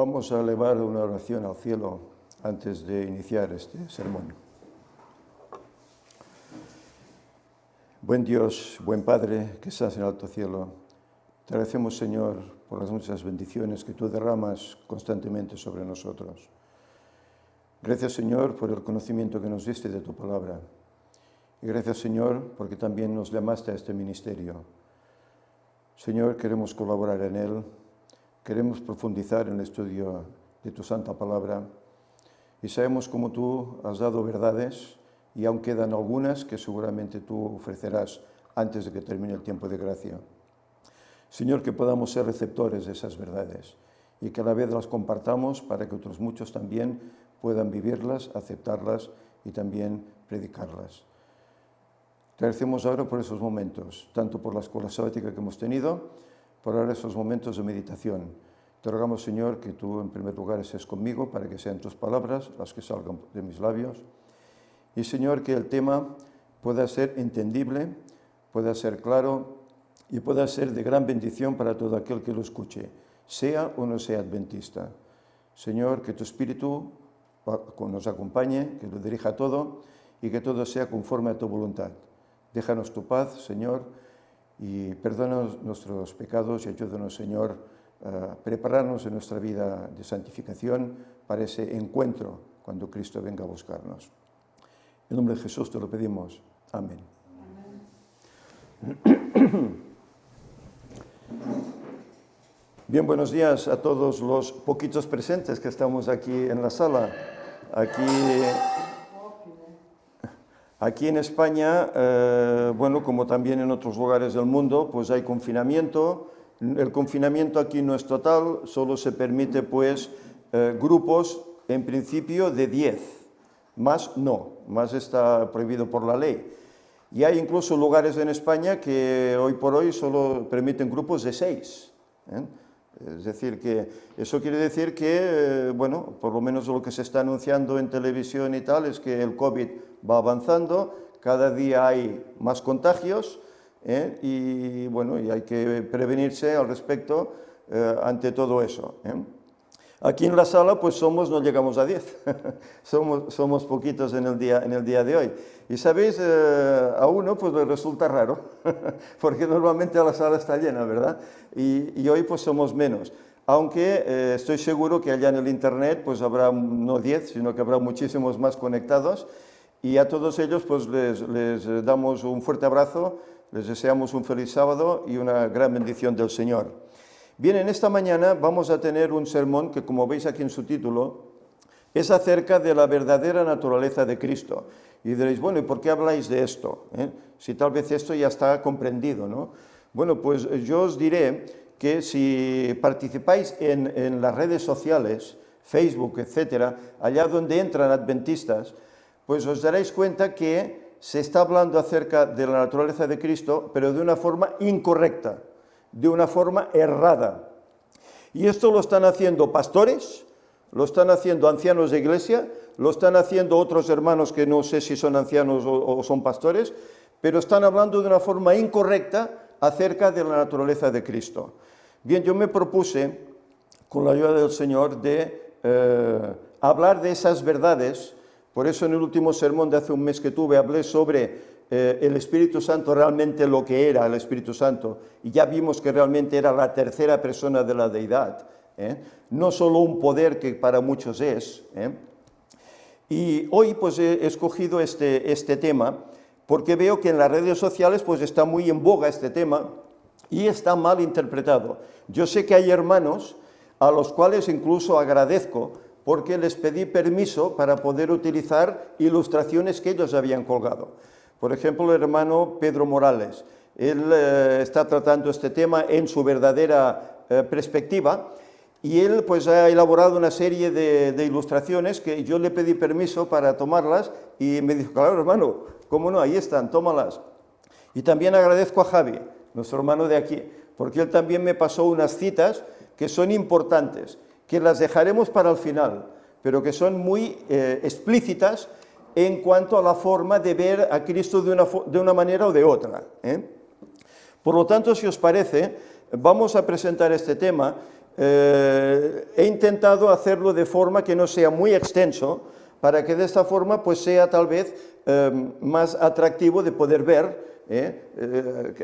Vamos a elevar una oración al cielo antes de iniciar este sermón. Buen Dios, buen Padre, que estás en el alto cielo, te agradecemos, Señor, por las muchas bendiciones que tú derramas constantemente sobre nosotros. Gracias, Señor, por el conocimiento que nos diste de tu palabra. Y gracias, Señor, porque también nos llamaste a este ministerio. Señor, queremos colaborar en él, queremos profundizar en el estudio de tu santa palabra y sabemos cómo tú has dado verdades y aún quedan algunas que seguramente tú ofrecerás antes de que termine el tiempo de gracia. Señor, que podamos ser receptores de esas verdades y que a la vez las compartamos para que otros muchos también puedan vivirlas, aceptarlas y también predicarlas. Te agradecemos ahora por esos momentos, tanto por la escuela sabática que hemos tenido, por ahora esos momentos de meditación. Te rogamos, Señor, que tú en primer lugar estés conmigo para que sean tus palabras las que salgan de mis labios. Y, Señor, que el tema pueda ser entendible, pueda ser claro y pueda ser de gran bendición para todo aquel que lo escuche, sea o no sea adventista. Señor, que tu Espíritu nos acompañe, que lo dirija todo y que todo sea conforme a tu voluntad. Déjanos tu paz, Señor, y perdónanos nuestros pecados y ayúdanos, Señor, a prepararnos en nuestra vida de santificación para ese encuentro cuando Cristo venga a buscarnos. En nombre de Jesús te lo pedimos. Amén. Bien, buenos días a todos los poquitos presentes que estamos aquí en la sala. Aquí en España, bueno, como también en otros lugares del mundo, pues hay confinamiento. El confinamiento aquí no es total, solo se permite pues grupos en principio de 10, más no, más está prohibido por la ley. Y hay incluso lugares en España que hoy por hoy solo permiten grupos de 6. Es decir, que eso quiere decir que, bueno, por lo menos lo que se está anunciando en televisión y tal es que el COVID va avanzando, cada día hay más contagios y, bueno, y hay que prevenirse al respecto ante todo eso. Aquí en la sala pues no llegamos a 10, somos poquitos en el día de hoy. Y sabéis, a uno pues le resulta raro, porque normalmente la sala está llena, ¿verdad? Y hoy pues somos menos. Aunque estoy seguro que allá en el internet pues habrá no 10, sino que habrá muchísimos más conectados. Y a todos ellos pues les damos un fuerte abrazo, les deseamos un feliz sábado y una gran bendición del Señor. Bien, en esta mañana vamos a tener un sermón que, como veis aquí en su título, es acerca de la verdadera naturaleza de Cristo. Y diréis, bueno, ¿y por qué habláis de esto? Si tal vez esto ya está comprendido, ¿no? Bueno, pues yo os diré que si participáis en las redes sociales, Facebook, etcétera, allá donde entran adventistas, pues os daréis cuenta que se está hablando acerca de la naturaleza de Cristo, pero de una forma incorrecta, de una forma errada. Y esto lo están haciendo pastores, lo están haciendo ancianos de iglesia, lo están haciendo otros hermanos que no sé si son ancianos o son pastores, pero están hablando de una forma incorrecta acerca de la naturaleza de Cristo. Bien, yo me propuse, con la ayuda del Señor, de hablar de esas verdades. Por eso en el último sermón de hace un mes que tuve hablé sobre el Espíritu Santo, realmente lo que era el Espíritu Santo, y ya vimos que realmente era la tercera persona de la deidad, no solo un poder que para muchos es. Y hoy pues he escogido este tema porque veo que en las redes sociales pues está muy en boga este tema y está mal interpretado. Yo sé que hay hermanos a los cuales incluso agradezco porque les pedí permiso para poder utilizar ilustraciones que ellos habían colgado. Por ejemplo, el hermano Pedro Morales, él está tratando este tema en su verdadera perspectiva y él pues ha elaborado una serie de ilustraciones que yo le pedí permiso para tomarlas y me dijo, claro hermano, ¿cómo no? Ahí están, tómalas. Y también agradezco a Javi, nuestro hermano de aquí, porque él también me pasó unas citas que son importantes, que las dejaremos para el final, pero que son muy explícitas en cuanto a la forma de ver a Cristo de una manera o de otra. Por lo tanto, si os parece, vamos a presentar este tema He intentado hacerlo de forma que no sea muy extenso, para que de esta forma pues sea tal vez más atractivo de poder ver,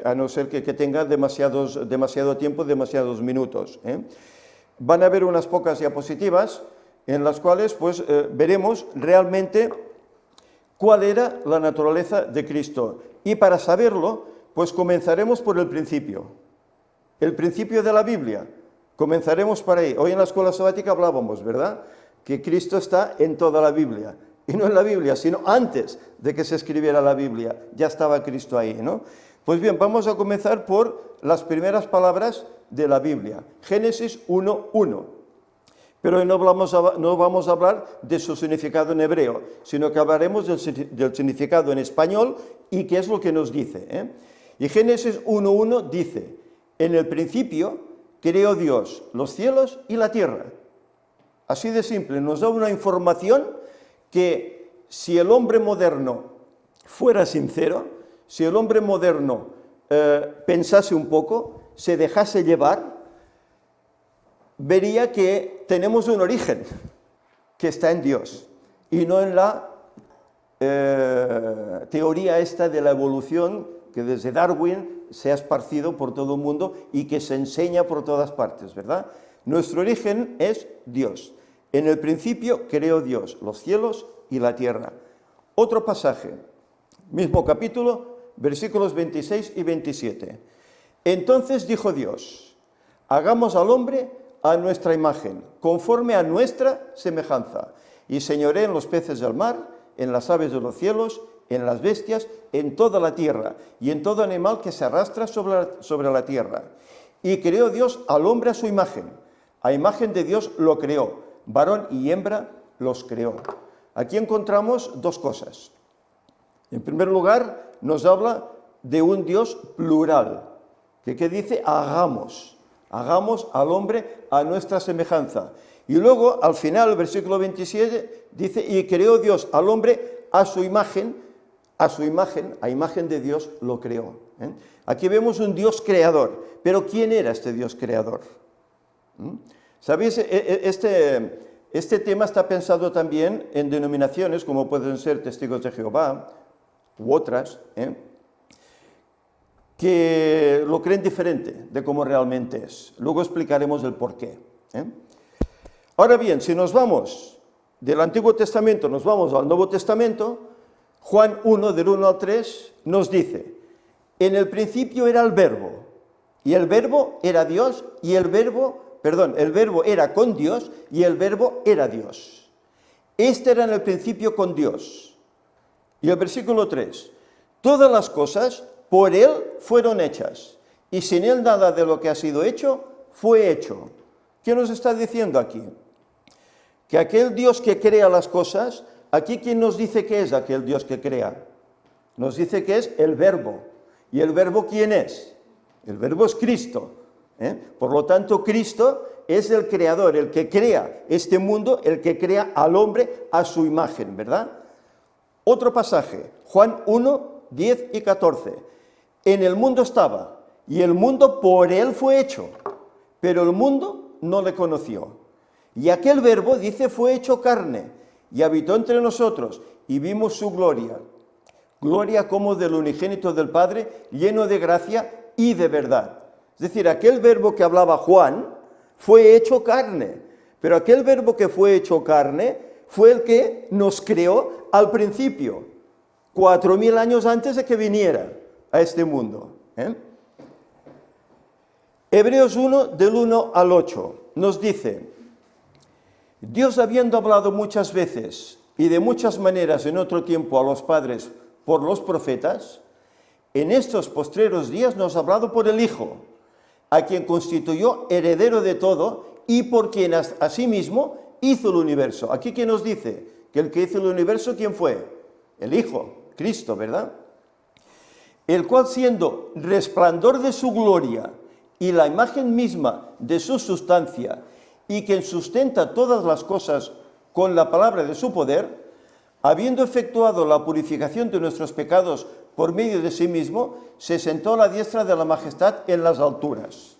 a no ser que tenga demasiado tiempo, demasiados minutos. Van a haber unas pocas diapositivas en las cuales pues, veremos realmente cuál era la naturaleza de Cristo. Y para saberlo, pues comenzaremos por el principio de la Biblia. Comenzaremos por ahí. Hoy en la escuela sabática hablábamos, ¿verdad?, que Cristo está en toda la Biblia. Y no en la Biblia, sino antes de que se escribiera la Biblia. Ya estaba Cristo ahí, ¿no? Pues bien, vamos a comenzar por las primeras palabras de la Biblia. Génesis 1:1. Pero hoy no vamos a hablar de su significado en hebreo, sino que hablaremos del significado en español y qué es lo que nos dice. Y Génesis 1:1 dice: en el principio creó Dios los cielos y la tierra. Así de simple, nos da una información que si el hombre moderno fuera sincero, si el hombre moderno pensase un poco, se dejase llevar, vería que tenemos un origen que está en Dios y no en la teoría esta de la evolución que desde Darwin se ha esparcido por todo el mundo y que se enseña por todas partes, ¿verdad? Nuestro origen es Dios. En el principio creó Dios los cielos y la tierra. Otro pasaje, mismo capítulo, versículos 26 y 27. Entonces dijo Dios: hagamos al hombre a nuestra imagen, conforme a nuestra semejanza, y señoree en los peces del mar, en las aves de los cielos, en las bestias, en toda la tierra, y en todo animal que se arrastra sobre la tierra. Y creó Dios al hombre a su imagen. A imagen de Dios lo creó, varón y hembra los creó. Aquí encontramos dos cosas. En primer lugar, nos habla de un Dios plural, que dice hagamos al hombre a nuestra semejanza. Y luego, al final, el versículo 27, dice, y creó Dios al hombre a su imagen, a imagen de Dios lo creó. Aquí vemos un Dios creador, pero ¿quién era este Dios creador? ¿Sabéis? Este tema está pensado también en denominaciones como pueden ser Testigos de Jehová u otras, que lo creen diferente de cómo realmente es. Luego explicaremos el porqué. Ahora bien, si nos vamos del Antiguo Testamento, nos vamos al Nuevo Testamento, Juan 1, del 1 al 3, nos dice: en el principio era el Verbo, y el Verbo era Dios, y el Verbo era con Dios, y el Verbo era Dios. Este era en el principio con Dios. Y el versículo 3, todas las cosas por Él fueron hechas, y sin Él nada de lo que ha sido hecho fue hecho. ¿Qué nos está diciendo aquí? Que aquel Dios que crea las cosas, aquí ¿quién nos dice que es aquel Dios que crea? Nos dice que es el Verbo. ¿Y el Verbo quién es? El Verbo es Cristo. Por lo tanto, Cristo es el creador, el que crea este mundo, el que crea al hombre a su imagen, ¿verdad? Otro pasaje, Juan 1, 10 y 14. En el mundo estaba, y el mundo por Él fue hecho, pero el mundo no le conoció. Y aquel Verbo, dice, fue hecho carne, y habitó entre nosotros, y vimos su gloria. Gloria como del unigénito del Padre, lleno de gracia y de verdad. Es decir, aquel Verbo que hablaba Juan fue hecho carne, pero aquel Verbo que fue hecho carne fue el que nos creó al principio, 4000 años antes de que viniera a este mundo. Hebreos 1, del 1 al 8, nos dice: Dios, habiendo hablado muchas veces y de muchas maneras en otro tiempo a los padres por los profetas, en estos postreros días nos ha hablado por el Hijo, a quien constituyó heredero de todo y por quien asimismo hizo el universo. Aquí, ¿quién nos dice? Que el que hizo el universo, ¿quién fue? El Hijo, Cristo, ¿verdad? El cual, siendo resplandor de su gloria y la imagen misma de su sustancia, y quien sustenta todas las cosas con la palabra de su poder, habiendo efectuado la purificación de nuestros pecados por medio de sí mismo, se sentó a la diestra de la majestad en las alturas.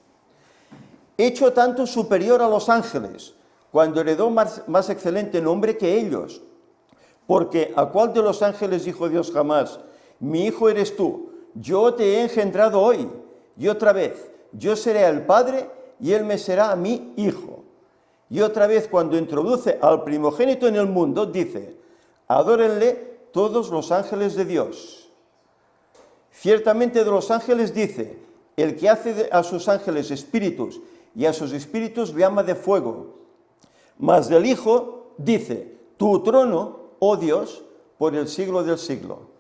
hecho tanto superior a los ángeles, cuando heredó más excelente nombre que ellos. Porque ¿a cuál de los ángeles dijo Dios jamás: mi hijo eres tú, yo te he engendrado hoy? Y otra vez, yo seré el Padre y él me será a mí hijo. Y otra vez, cuando introduce al primogénito en el mundo, dice: adórenle todos los ángeles de Dios. Ciertamente de los ángeles dice: el que hace a sus ángeles espíritus y a sus espíritus llama de fuego. Mas del Hijo dice: tu trono, oh Dios, por el siglo del siglo.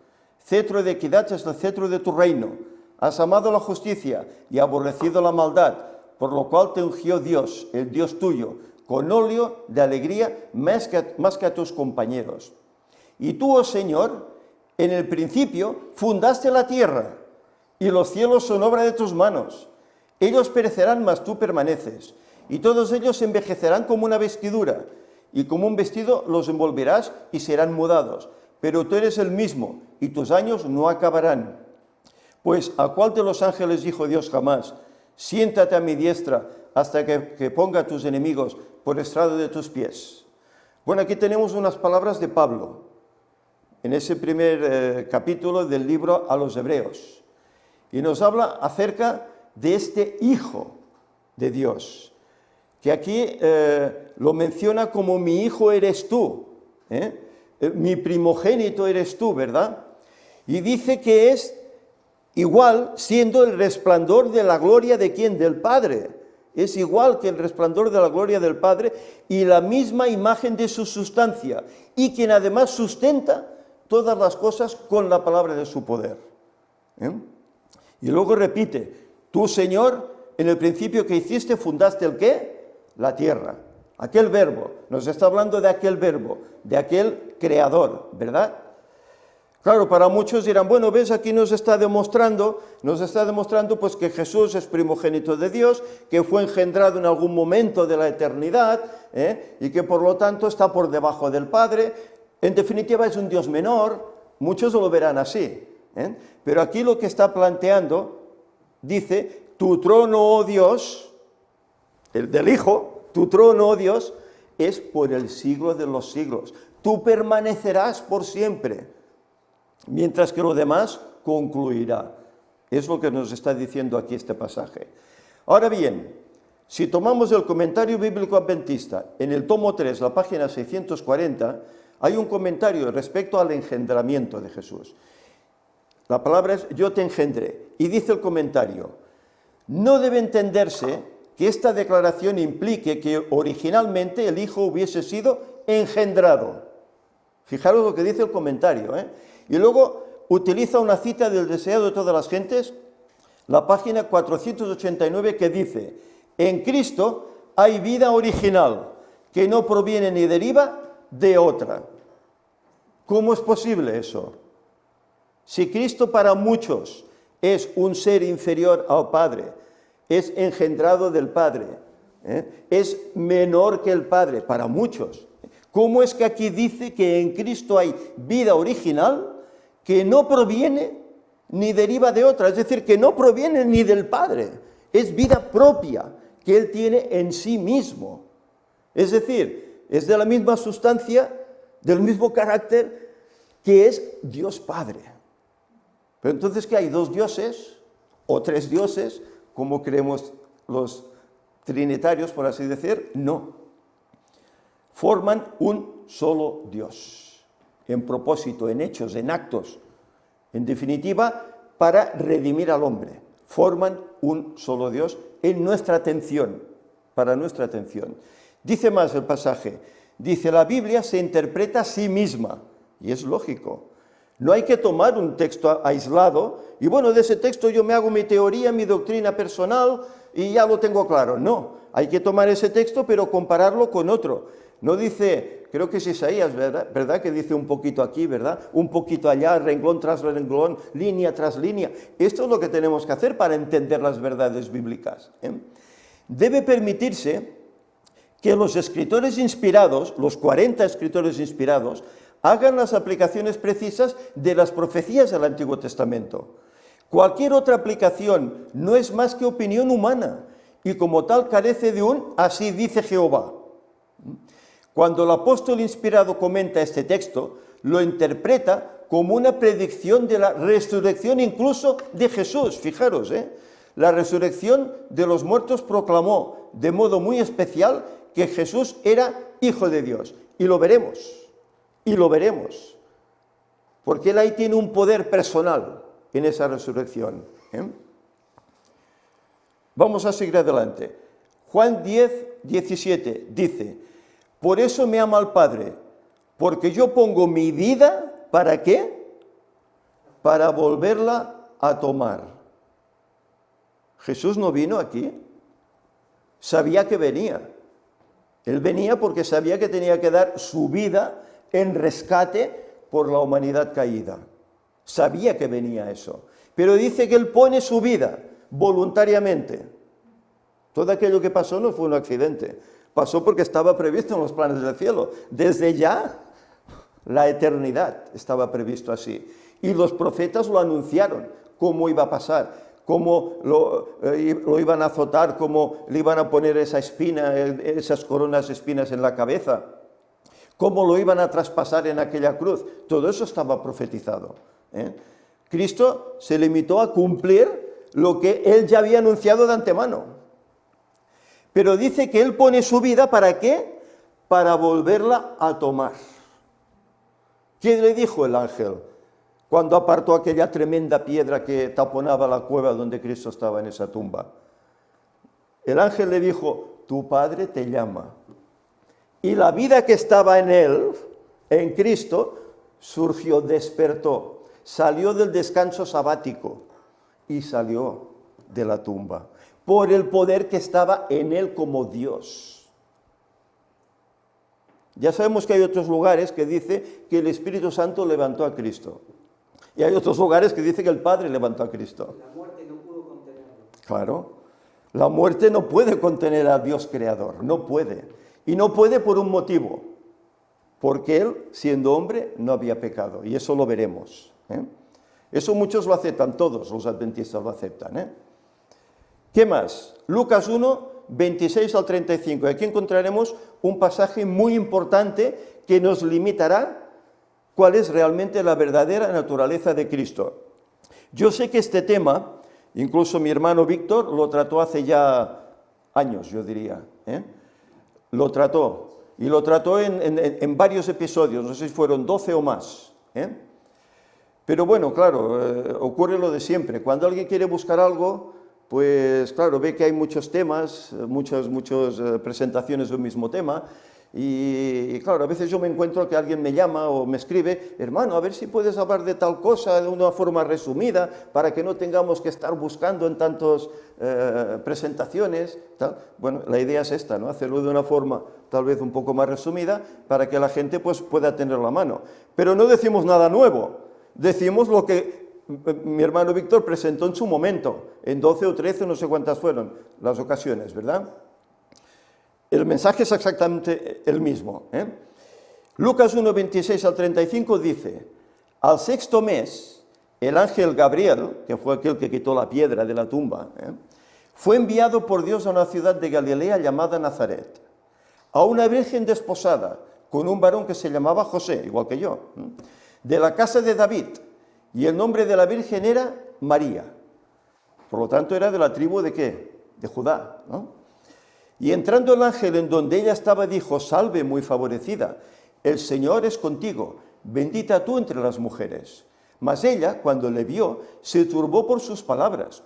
Cetro de equidad es el cetro de tu reino. Has amado la justicia y aborrecido la maldad, por lo cual te ungió Dios, el Dios tuyo, con óleo de alegría más que a tus compañeros. Y tú, oh Señor, en el principio fundaste la tierra, y los cielos son obra de tus manos. Ellos perecerán, mas tú permaneces, y todos ellos envejecerán como una vestidura, y como un vestido los envolverás y serán mudados. Pero tú eres el mismo, y tus años no acabarán. Pues ¿a cuál de los ángeles dijo Dios jamás: siéntate a mi diestra hasta que ponga a tus enemigos por estrado de tus pies? Bueno, aquí tenemos unas palabras de Pablo, en ese primer capítulo del libro a los Hebreos. Y nos habla acerca de este Hijo de Dios, que aquí lo menciona como: mi hijo eres tú, mi primogénito eres tú, ¿verdad? Y dice que es igual, siendo el resplandor de la gloria de ¿quién? Del Padre. Es igual que el resplandor de la gloria del Padre y la misma imagen de su sustancia, y quien además sustenta todas las cosas con la palabra de su poder. Y luego repite: tú, Señor, en el principio que hiciste, fundaste ¿el qué? La tierra. Aquel verbo, nos está hablando de aquel verbo, de aquel creador, ¿verdad? Claro, para muchos dirán: bueno, ves, aquí nos está demostrando pues que Jesús es primogénito de Dios, que fue engendrado en algún momento de la eternidad, y que por lo tanto está por debajo del Padre. En definitiva es un Dios menor, muchos lo verán así, pero aquí lo que está planteando, dice: tu trono, oh Dios, el del Hijo, tu trono, oh Dios, es por el siglo de los siglos. Tú permanecerás por siempre, mientras que lo demás concluirá. Es lo que nos está diciendo aquí este pasaje. Ahora bien, si tomamos el comentario bíblico adventista, en el tomo 3, la página 640, hay un comentario respecto al engendramiento de Jesús. La palabra es: yo te engendré. Y dice el comentario: no debe entenderse que esta declaración implique que originalmente el Hijo hubiese sido engendrado. Fijaros lo que dice el comentario, Y luego utiliza una cita del deseado de todas las gentes, la página 489, que dice: en Cristo hay vida original, que no proviene ni deriva de otra. ¿Cómo es posible eso? Si Cristo para muchos es un ser inferior al Padre, es engendrado del Padre, es menor que el Padre, para muchos, ¿cómo es que aquí dice que en Cristo hay vida original que no proviene ni deriva de otra? Es decir, que no proviene ni del Padre, es vida propia que Él tiene en sí mismo. Es decir, es de la misma sustancia, del mismo carácter, que es Dios Padre. Pero entonces, ¿qué hay? ¿Dos dioses o tres dioses, como creemos los trinitarios, por así decir? No. Forman un solo Dios, en propósito, en hechos, en actos, en definitiva, para redimir al hombre. Forman un solo Dios en nuestra atención, para nuestra atención. Dice más el pasaje, dice: la Biblia se interpreta a sí misma, y es lógico. No hay que tomar un texto aislado y bueno, de ese texto yo me hago mi teoría, mi doctrina personal y ya lo tengo claro. No, hay que tomar ese texto pero compararlo con otro. No dice, creo que es Isaías, ¿verdad? Que dice un poquito aquí, ¿verdad? Un poquito allá, renglón tras renglón, línea tras línea. Esto es lo que tenemos que hacer para entender las verdades bíblicas. Debe permitirse que los escritores inspirados, los 40 escritores inspirados, hagan las aplicaciones precisas de las profecías del Antiguo Testamento. Cualquier otra aplicación no es más que opinión humana y como tal carece de un así dice Jehová. Cuando el apóstol inspirado comenta este texto, lo interpreta como una predicción de la resurrección incluso de Jesús. Fijaros, la resurrección de los muertos proclamó de modo muy especial que Jesús era Hijo de Dios. Y lo veremos, porque Él ahí tiene un poder personal en esa resurrección. Vamos a seguir adelante. Juan 10, 17 dice, por eso me ama el Padre, porque yo pongo mi vida, ¿para qué? Para volverla a tomar. Jesús no vino aquí, sabía que venía. Él venía porque sabía que tenía que dar su vida en rescate por la humanidad caída. Sabía que venía eso. Pero dice que Él pone su vida voluntariamente. Todo aquello que pasó no fue un accidente. Pasó porque estaba previsto en los planes del cielo. Desde ya, la eternidad estaba previsto así. Y los profetas lo anunciaron, cómo iba a pasar, cómo lo iban a azotar, cómo le iban a poner esa espina, esas coronas de espinas en la cabeza, cómo lo iban a traspasar en aquella cruz. Todo eso estaba profetizado. Cristo se limitó a cumplir lo que Él ya había anunciado de antemano. Pero dice que Él pone su vida, ¿para qué? Para volverla a tomar. ¿Qué le dijo el ángel cuando apartó aquella tremenda piedra que taponaba la cueva donde Cristo estaba en esa tumba? El ángel le dijo, tu Padre te llama. Y la vida que estaba en Él, en Cristo, surgió, despertó, salió del descanso sabático y salió de la tumba, por el poder que estaba en Él como Dios. Ya sabemos que hay otros lugares que dice que el Espíritu Santo levantó a Cristo. Y hay otros lugares que dice que el Padre levantó a Cristo. La muerte no pudo contenerlo. Claro, la muerte no puede contener a Dios creador, no puede. Y no puede por un motivo, porque Él, siendo hombre, no había pecado. Y eso lo veremos. Eso muchos lo aceptan, todos los adventistas lo aceptan. ¿Qué más? Lucas 1, 26 al 35. Aquí encontraremos un pasaje muy importante que nos limitará cuál es realmente la verdadera naturaleza de Cristo. Yo sé que este tema, incluso mi hermano Víctor lo trató hace ya años, yo diría. Lo trató, y lo trató en varios episodios, no sé si fueron 12 o más. Pero bueno, claro, ocurre lo de siempre. Cuando alguien quiere buscar algo, pues claro, ve que hay muchos temas, muchas presentaciones de un mismo tema, y claro, a veces yo me encuentro que alguien me llama o me escribe, hermano, a ver si puedes hablar de tal cosa de una forma resumida, para que no tengamos que estar buscando en tantas presentaciones, tal. Bueno, la idea es esta, ¿no? Hacerlo de una forma tal vez un poco más resumida, para que la gente pues pueda tener la mano. Pero no decimos nada nuevo, decimos lo que mi hermano Víctor presentó en su momento, en 12 o 13, no sé cuántas fueron las ocasiones, ¿verdad? El mensaje es exactamente el mismo. Lucas 1, 26 al 35 dice, al sexto mes, el ángel Gabriel, que fue aquel que quitó la piedra de la tumba, fue enviado por Dios a una ciudad de Galilea llamada Nazaret, a una virgen desposada, con un varón que se llamaba José, igual que yo, de la casa de David, y el nombre de la virgen era María. Por lo tanto, era de la tribu ¿de qué? De Judá, ¿no? Y entrando el ángel en donde ella estaba, dijo, salve muy favorecida, el Señor es contigo, bendita tú entre las mujeres. Mas ella, cuando le vio, se turbó por sus palabras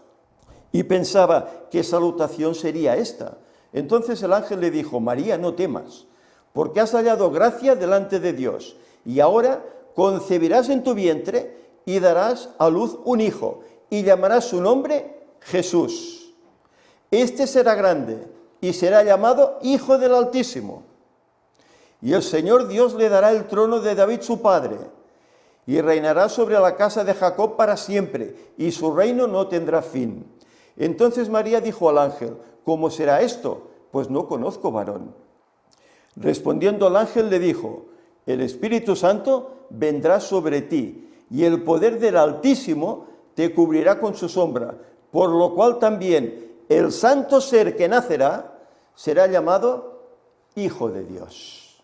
y pensaba, ¿qué salutación sería esta? Entonces el ángel le dijo, María, no temas, porque has hallado gracia delante de Dios, y ahora concebirás en tu vientre y darás a luz un hijo, y llamarás su nombre Jesús. Este será grande y será llamado Hijo del Altísimo. Y el Señor Dios le dará el trono de David su padre, y reinará sobre la casa de Jacob para siempre, y su reino no tendrá fin. Entonces María dijo al ángel, ¿cómo será esto? Pues no conozco varón. Respondiendo el ángel le dijo, el Espíritu Santo vendrá sobre ti, y el poder del Altísimo te cubrirá con su sombra, por lo cual también el santo ser que nacerá será llamado Hijo de Dios.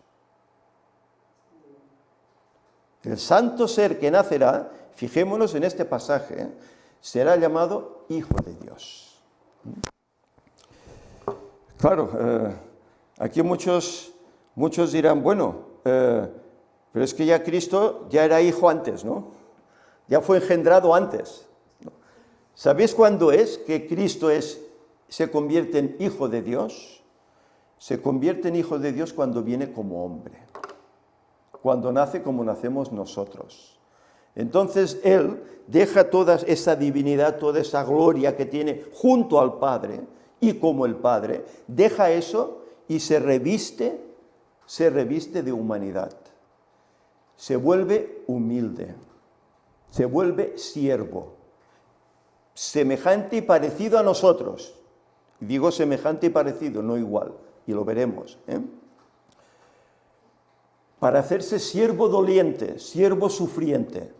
El santo ser que nacerá, fijémonos en este pasaje, será llamado Hijo de Dios. Claro, aquí muchos dirán, bueno, pero es que ya Cristo ya era hijo antes, ¿no? Ya fue engendrado antes. ¿Sabéis cuándo es que Cristo se convierte en Hijo de Dios? Se convierte en Hijo de Dios cuando viene como hombre, cuando nace como nacemos nosotros. Entonces Él deja toda esa divinidad, toda esa gloria que tiene junto al Padre, y como el Padre, deja eso y se reviste de humanidad. Se vuelve humilde, se vuelve siervo, semejante y parecido a nosotros. Digo semejante y parecido, no igual, y lo veremos, para hacerse siervo doliente, siervo sufriente.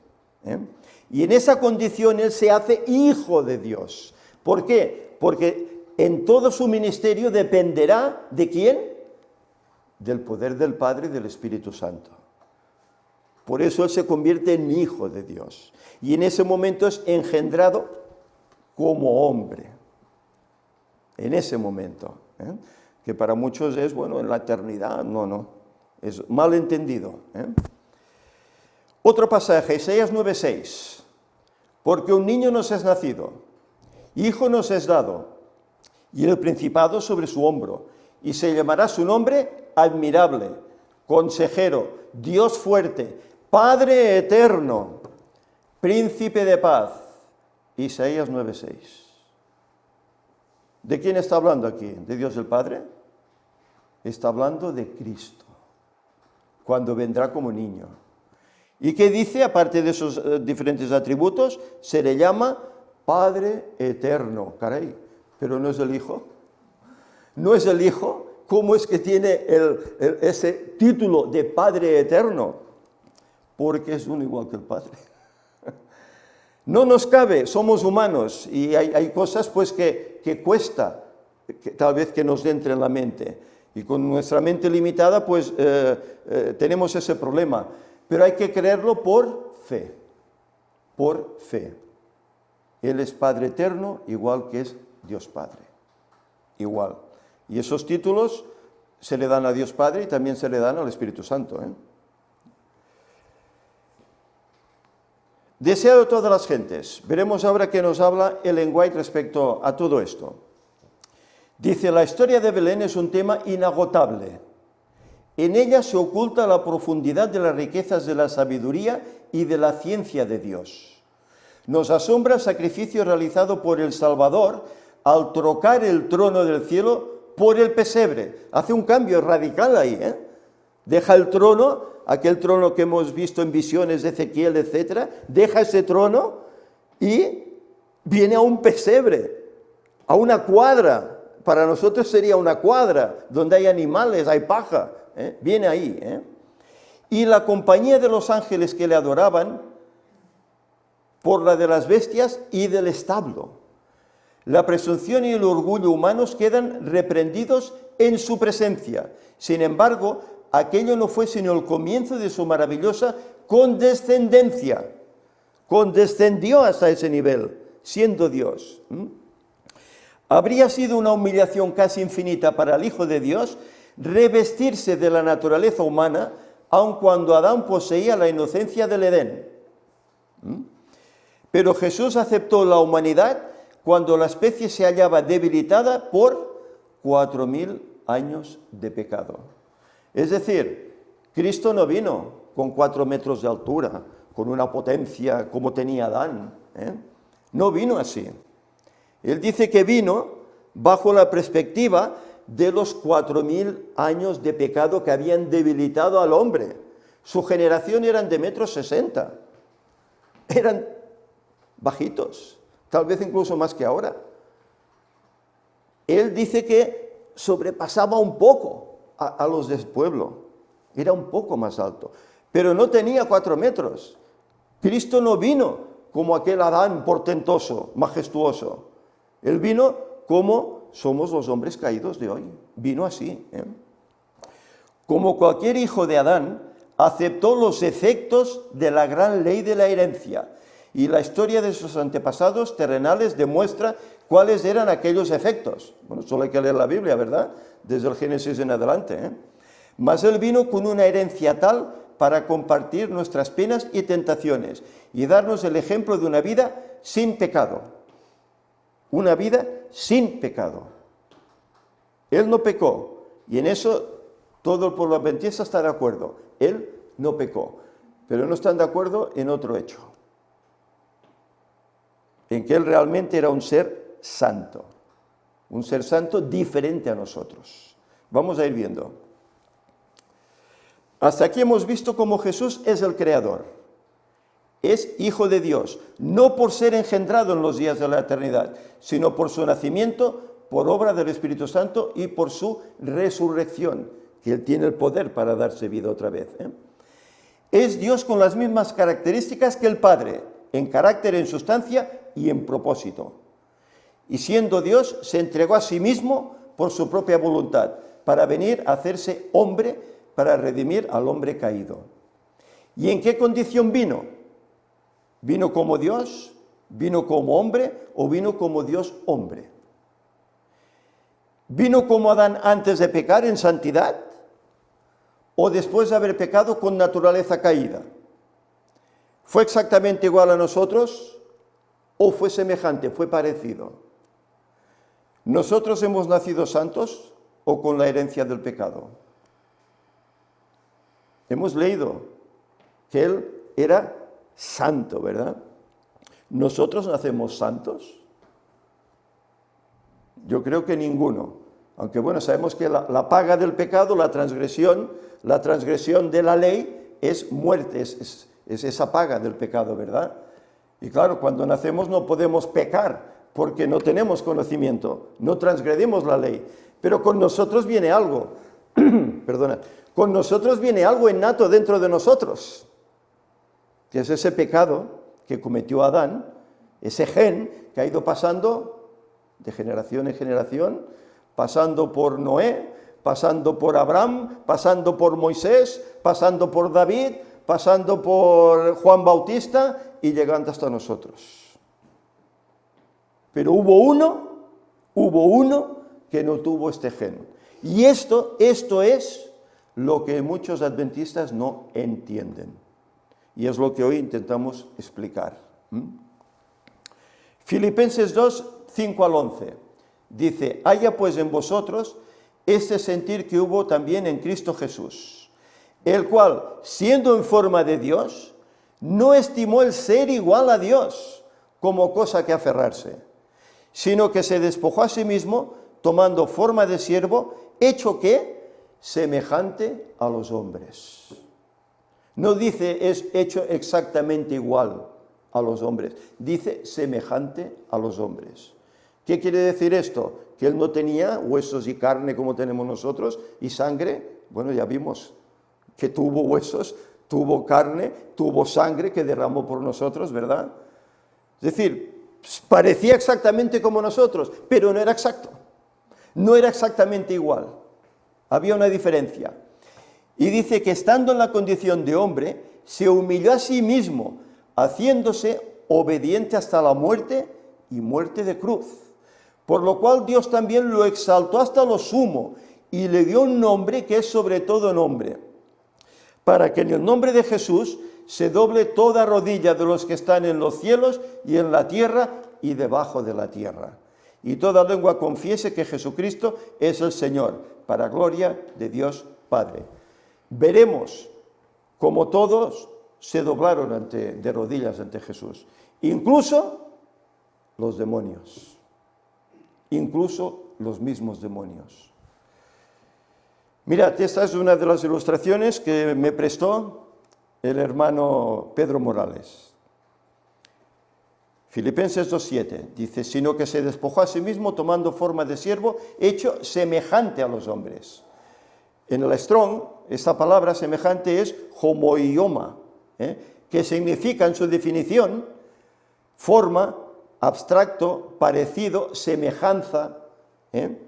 Y en esa condición Él se hace Hijo de Dios. ¿Por qué? Porque en todo su ministerio dependerá ¿de quién? Del poder del Padre y del Espíritu Santo. Por eso Él se convierte en Hijo de Dios. Y en ese momento es engendrado como hombre. En ese momento. Que para muchos es, bueno, en la eternidad. No. Es mal entendido. Otro pasaje, Isaías 9:6. Porque un niño nos es nacido, hijo nos es dado, y el principado sobre su hombro, y se llamará su nombre admirable, consejero, Dios fuerte, Padre eterno, príncipe de paz. Isaías 9:6. ¿De quién está hablando aquí? ¿De Dios el Padre? Está hablando de Cristo, cuando vendrá como niño. ¿Y qué dice? Aparte de esos diferentes atributos, se le llama Padre eterno. Caray, pero no es el Hijo. ¿No es el Hijo? ¿Cómo es que tiene ese título de Padre eterno? Porque es uno igual que el Padre. No nos cabe, somos humanos y hay cosas pues que cuesta tal vez que nos entre en la mente. Y con nuestra mente limitada pues tenemos ese problema. Pero hay que creerlo por fe. Por fe. Él es Padre eterno, igual que es Dios Padre. Igual. Y esos títulos se le dan a Dios Padre y también se le dan al Espíritu Santo. Deseado de todas las gentes. Veremos ahora que nos habla Ellen White respecto a todo esto. Dice, la historia de Belén es un tema inagotable. En ella se oculta la profundidad de las riquezas de la sabiduría y de la ciencia de Dios. Nos asombra el sacrificio realizado por el Salvador al trocar el trono del cielo por el pesebre. Hace un cambio radical ahí, Deja el trono, aquel trono que hemos visto en visiones de Ezequiel, etc. Deja ese trono y viene a un pesebre, a una cuadra. Para nosotros sería una cuadra, donde hay animales, hay paja. Viene ahí. Y la compañía de los ángeles que le adoraban por la de las bestias y del establo. La presunción y el orgullo humanos quedan reprendidos en su presencia. Sin embargo, aquello no fue sino el comienzo de su maravillosa condescendencia. Condescendió hasta ese nivel, siendo Dios. Habría sido una humillación casi infinita para el Hijo de Dios revestirse de la naturaleza humana, aun cuando Adán poseía la inocencia del Edén. Pero Jesús aceptó la humanidad cuando la especie se hallaba debilitada por 4000 años de pecado. Es decir, Cristo no vino con 4 metros de altura, con una potencia como tenía Adán. No vino así. Él dice que vino bajo la perspectiva de los 4000 años de pecado que habían debilitado al hombre. Su generación eran de 1,60 m. Eran bajitos, tal vez incluso más que ahora. Él dice que sobrepasaba un poco a los del pueblo. Era un poco más alto, pero no tenía 4 metros. Cristo no vino como aquel Adán portentoso, majestuoso. Él vino como somos los hombres caídos de hoy. Vino así. Como cualquier hijo de Adán, aceptó los efectos de la gran ley de la herencia. Y la historia de sus antepasados terrenales demuestra cuáles eran aquellos efectos. Bueno, solo hay que leer la Biblia, ¿verdad? Desde el Génesis en adelante. Mas él vino con una herencia tal para compartir nuestras penas y tentaciones y darnos el ejemplo de una vida sin pecado. Una vida sin pecado. Él no pecó, y en eso todo el pueblo adventista está de acuerdo. Él no pecó, pero no están de acuerdo en otro hecho. En que él realmente era un ser santo diferente a nosotros. Vamos a ir viendo. Hasta aquí hemos visto cómo Jesús es el Creador, es Hijo de Dios, no por ser engendrado en los días de la eternidad, sino por su nacimiento, por obra del Espíritu Santo y por su resurrección, que Él tiene el poder para darse vida otra vez. Es Dios con las mismas características que el Padre, en carácter, en sustancia y en propósito. Y siendo Dios, se entregó a sí mismo por su propia voluntad, para venir a hacerse hombre, para redimir al hombre caído. ¿Y en qué condición vino? ¿Vino como Dios? ¿Vino como hombre? ¿O vino como Dios hombre? ¿Vino como Adán antes de pecar en santidad? ¿O después de haber pecado con naturaleza caída? ¿Fue exactamente igual a nosotros? ¿O fue semejante, fue parecido? ¿Nosotros hemos nacido santos o con la herencia del pecado? Hemos leído que Él era santo, ¿verdad? ¿Nosotros nacemos santos? Yo creo que ninguno. Aunque bueno, sabemos que la paga del pecado, la transgresión de la ley es muerte, es esa paga del pecado, ¿verdad? Y claro, cuando nacemos no podemos pecar porque no tenemos conocimiento, no transgredimos la ley. Pero con nosotros viene algo, perdona, con nosotros viene algo innato dentro de nosotros, que es ese pecado que cometió Adán, ese gen que ha ido pasando de generación en generación, pasando por Noé, pasando por Abraham, pasando por Moisés, pasando por David, pasando por Juan Bautista y llegando hasta nosotros. Pero hubo uno que no tuvo este gen. Y esto es lo que muchos adventistas no entienden. Y es lo que hoy intentamos explicar. Filipenses 2, 5 al 11. Dice, haya pues en vosotros este sentir que hubo también en Cristo Jesús, el cual, siendo en forma de Dios, no estimó el ser igual a Dios como cosa que aferrarse, sino que se despojó a sí mismo, tomando forma de siervo, hecho que semejante a los hombres. No dice es hecho exactamente igual a los hombres, dice semejante a los hombres. ¿Qué quiere decir esto? Que él no tenía huesos y carne como tenemos nosotros, y sangre. Bueno, ya vimos que tuvo huesos, tuvo carne, tuvo sangre que derramó por nosotros, ¿verdad? Es decir, parecía exactamente como nosotros, pero no era exacto. No era exactamente igual. Había una diferencia. Y dice que estando en la condición de hombre, se humilló a sí mismo, haciéndose obediente hasta la muerte y muerte de cruz. Por lo cual Dios también lo exaltó hasta lo sumo y le dio un nombre que es sobre todo nombre, para que en el nombre de Jesús se doble toda rodilla de los que están en los cielos y en la tierra y debajo de la tierra, y toda lengua confiese que Jesucristo es el Señor, para gloria de Dios Padre. Veremos cómo todos se doblaron de rodillas ante Jesús, incluso los demonios. Incluso los mismos demonios. Mirad, esta es una de las ilustraciones que me prestó el hermano Pedro Morales. Filipenses 2:7 dice, sino que se despojó a sí mismo tomando forma de siervo, hecho semejante a los hombres. En el Strong, esta palabra semejante es homoioma, que significa en su definición forma, abstracto, parecido, semejanza, ¿eh?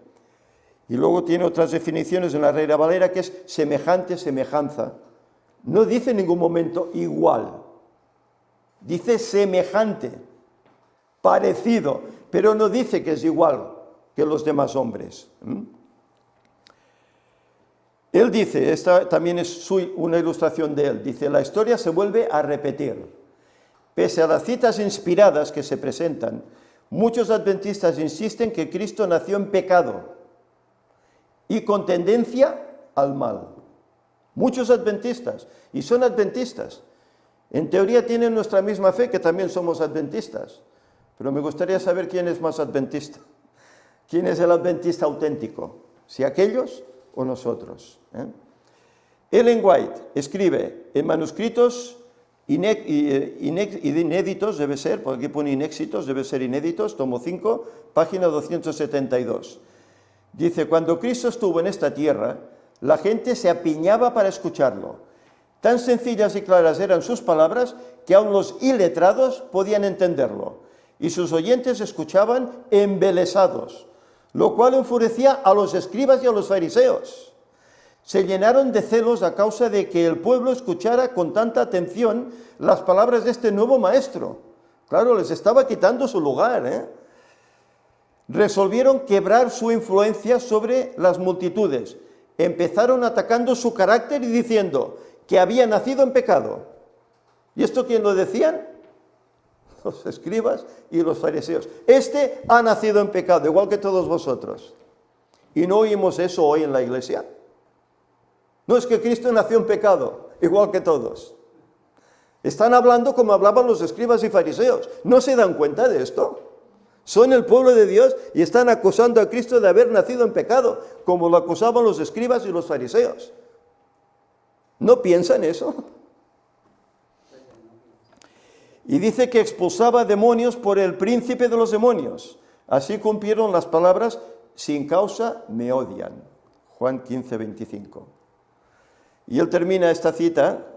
Y luego tiene otras definiciones en la Reina Valera que es semejante, semejanza. No dice en ningún momento igual, dice semejante, parecido, pero no dice que es igual que los demás hombres. Él dice, esta también es una ilustración de él, dice, la historia se vuelve a repetir. Pese a las citas inspiradas que se presentan, muchos adventistas insisten que Cristo nació en pecado y con tendencia al mal. Muchos adventistas, y son adventistas. En teoría tienen nuestra misma fe, que también somos adventistas. Pero me gustaría saber quién es más adventista. ¿Quién es el adventista auténtico? ¿Si aquellos o nosotros? Ellen White escribe en manuscritos inéditos, debe ser, porque aquí pone inéxitos, debe ser inéditos, tomo 5, página 272. Dice, cuando Cristo estuvo en esta tierra, la gente se apiñaba para escucharlo. Tan sencillas y claras eran sus palabras que aun los iletrados podían entenderlo. Y sus oyentes escuchaban embelesados, lo cual enfurecía a los escribas y a los fariseos. Se llenaron de celos a causa de que el pueblo escuchara con tanta atención las palabras de este nuevo maestro. Claro, les estaba quitando su lugar, ¿eh? Resolvieron quebrar su influencia sobre las multitudes. Empezaron atacando su carácter y diciendo que había nacido en pecado. ¿Y esto quién lo decían? Los escribas y los fariseos. Este ha nacido en pecado, igual que todos vosotros. ¿Y no oímos eso hoy en la iglesia? No, es que Cristo nació en pecado, igual que todos. Están hablando como hablaban los escribas y fariseos. ¿No se dan cuenta de esto? Son el pueblo de Dios y están acusando a Cristo de haber nacido en pecado, como lo acusaban los escribas y los fariseos. ¿No piensan eso? Y dice que expulsaba demonios por el príncipe de los demonios. Así cumplieron las palabras, sin causa me odian. Juan 15, 25. Y él termina esta cita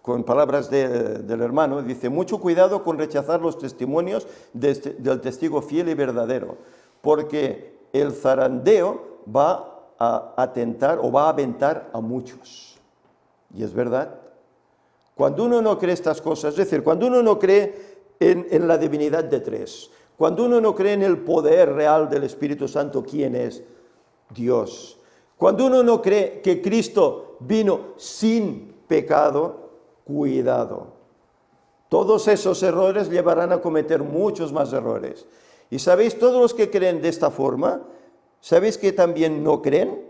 con palabras del hermano, dice, mucho cuidado con rechazar los testimonios del testigo fiel y verdadero, porque el zarandeo va a atentar o va a aventar a muchos. Y es verdad. Cuando uno no cree estas cosas, es decir, cuando uno no cree en la divinidad de tres, cuando uno no cree en el poder real del Espíritu Santo, ¿quién es? Dios. Cuando uno no cree que Cristo vino sin pecado, cuidado. Todos esos errores llevarán a cometer muchos más errores. Y sabéis, todos los que creen de esta forma, ¿sabéis que también no creen?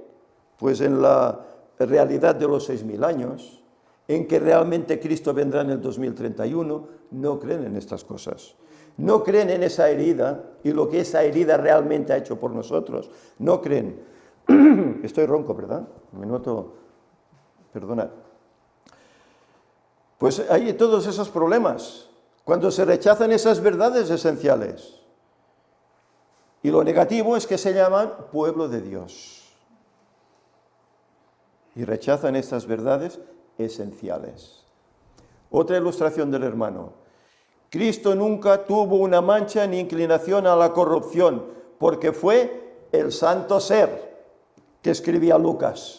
Pues en la realidad de los 6000 años, en que realmente Cristo vendrá en el 2031, no creen en estas cosas. No creen en esa herida y lo que esa herida realmente ha hecho por nosotros. No creen. Estoy ronco, ¿verdad? Me noto, perdonad. Pues hay todos esos problemas, cuando se rechazan esas verdades esenciales. Y lo negativo es que se llaman pueblo de Dios. Y rechazan estas verdades esenciales. Otra ilustración del hermano. Cristo nunca tuvo una mancha ni inclinación a la corrupción, porque fue el santo ser que escribía Lucas.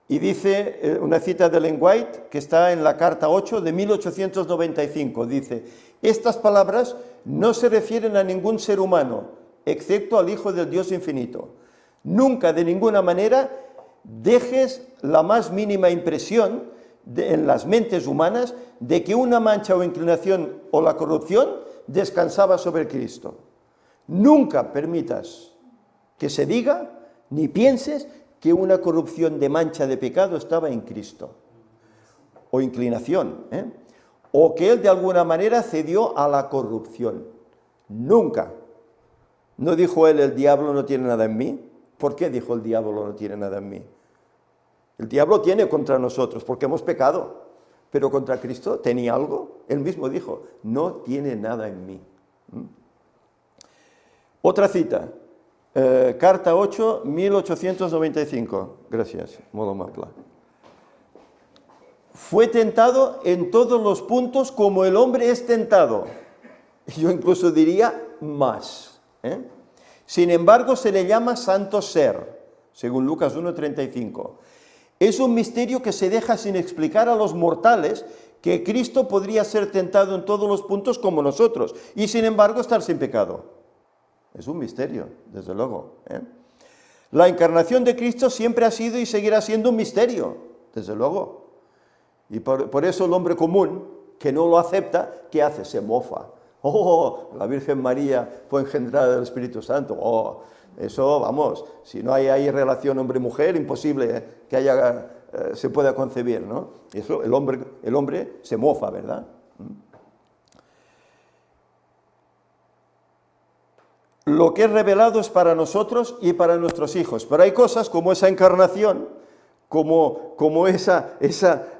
Y dice una cita de Ellen White, que está en la carta 8 de 1895, dice, estas palabras no se refieren a ningún ser humano, excepto al Hijo del Dios infinito. Nunca, de ninguna manera, dejes la más mínima impresión en las mentes humanas de que una mancha o inclinación o la corrupción descansaba sobre Cristo. Nunca permitas que se diga, ni pienses, que una corrupción de mancha de pecado estaba en Cristo, o inclinación, o que Él de alguna manera cedió a la corrupción. Nunca. ¿No dijo Él, el diablo no tiene nada en mí? ¿Por qué dijo el diablo no tiene nada en mí? El diablo tiene contra nosotros, porque hemos pecado, pero contra Cristo tenía algo. Él mismo dijo, no tiene nada en mí. Otra cita. Carta 8, 1895. Gracias, modo mapla. Fue tentado en todos los puntos como el hombre es tentado, Yo incluso diría más. Sin embargo, se le llama santo ser, según Lucas 1:35. Es un misterio que se deja sin explicar a los mortales, que Cristo podría ser tentado en todos los puntos como nosotros, y sin embargo estar sin pecado. Es un misterio, desde luego. La encarnación de Cristo siempre ha sido y seguirá siendo un misterio, desde luego. Y por eso el hombre común, que no lo acepta, ¿qué hace? Se mofa. Oh, la Virgen María fue engendrada del Espíritu Santo. Oh, eso, vamos, si no hay relación hombre-mujer, imposible que se pueda concebir, ¿no? Eso, el hombre se mofa, ¿verdad? Lo que es revelado es para nosotros y para nuestros hijos, pero hay cosas como esa encarnación, como esa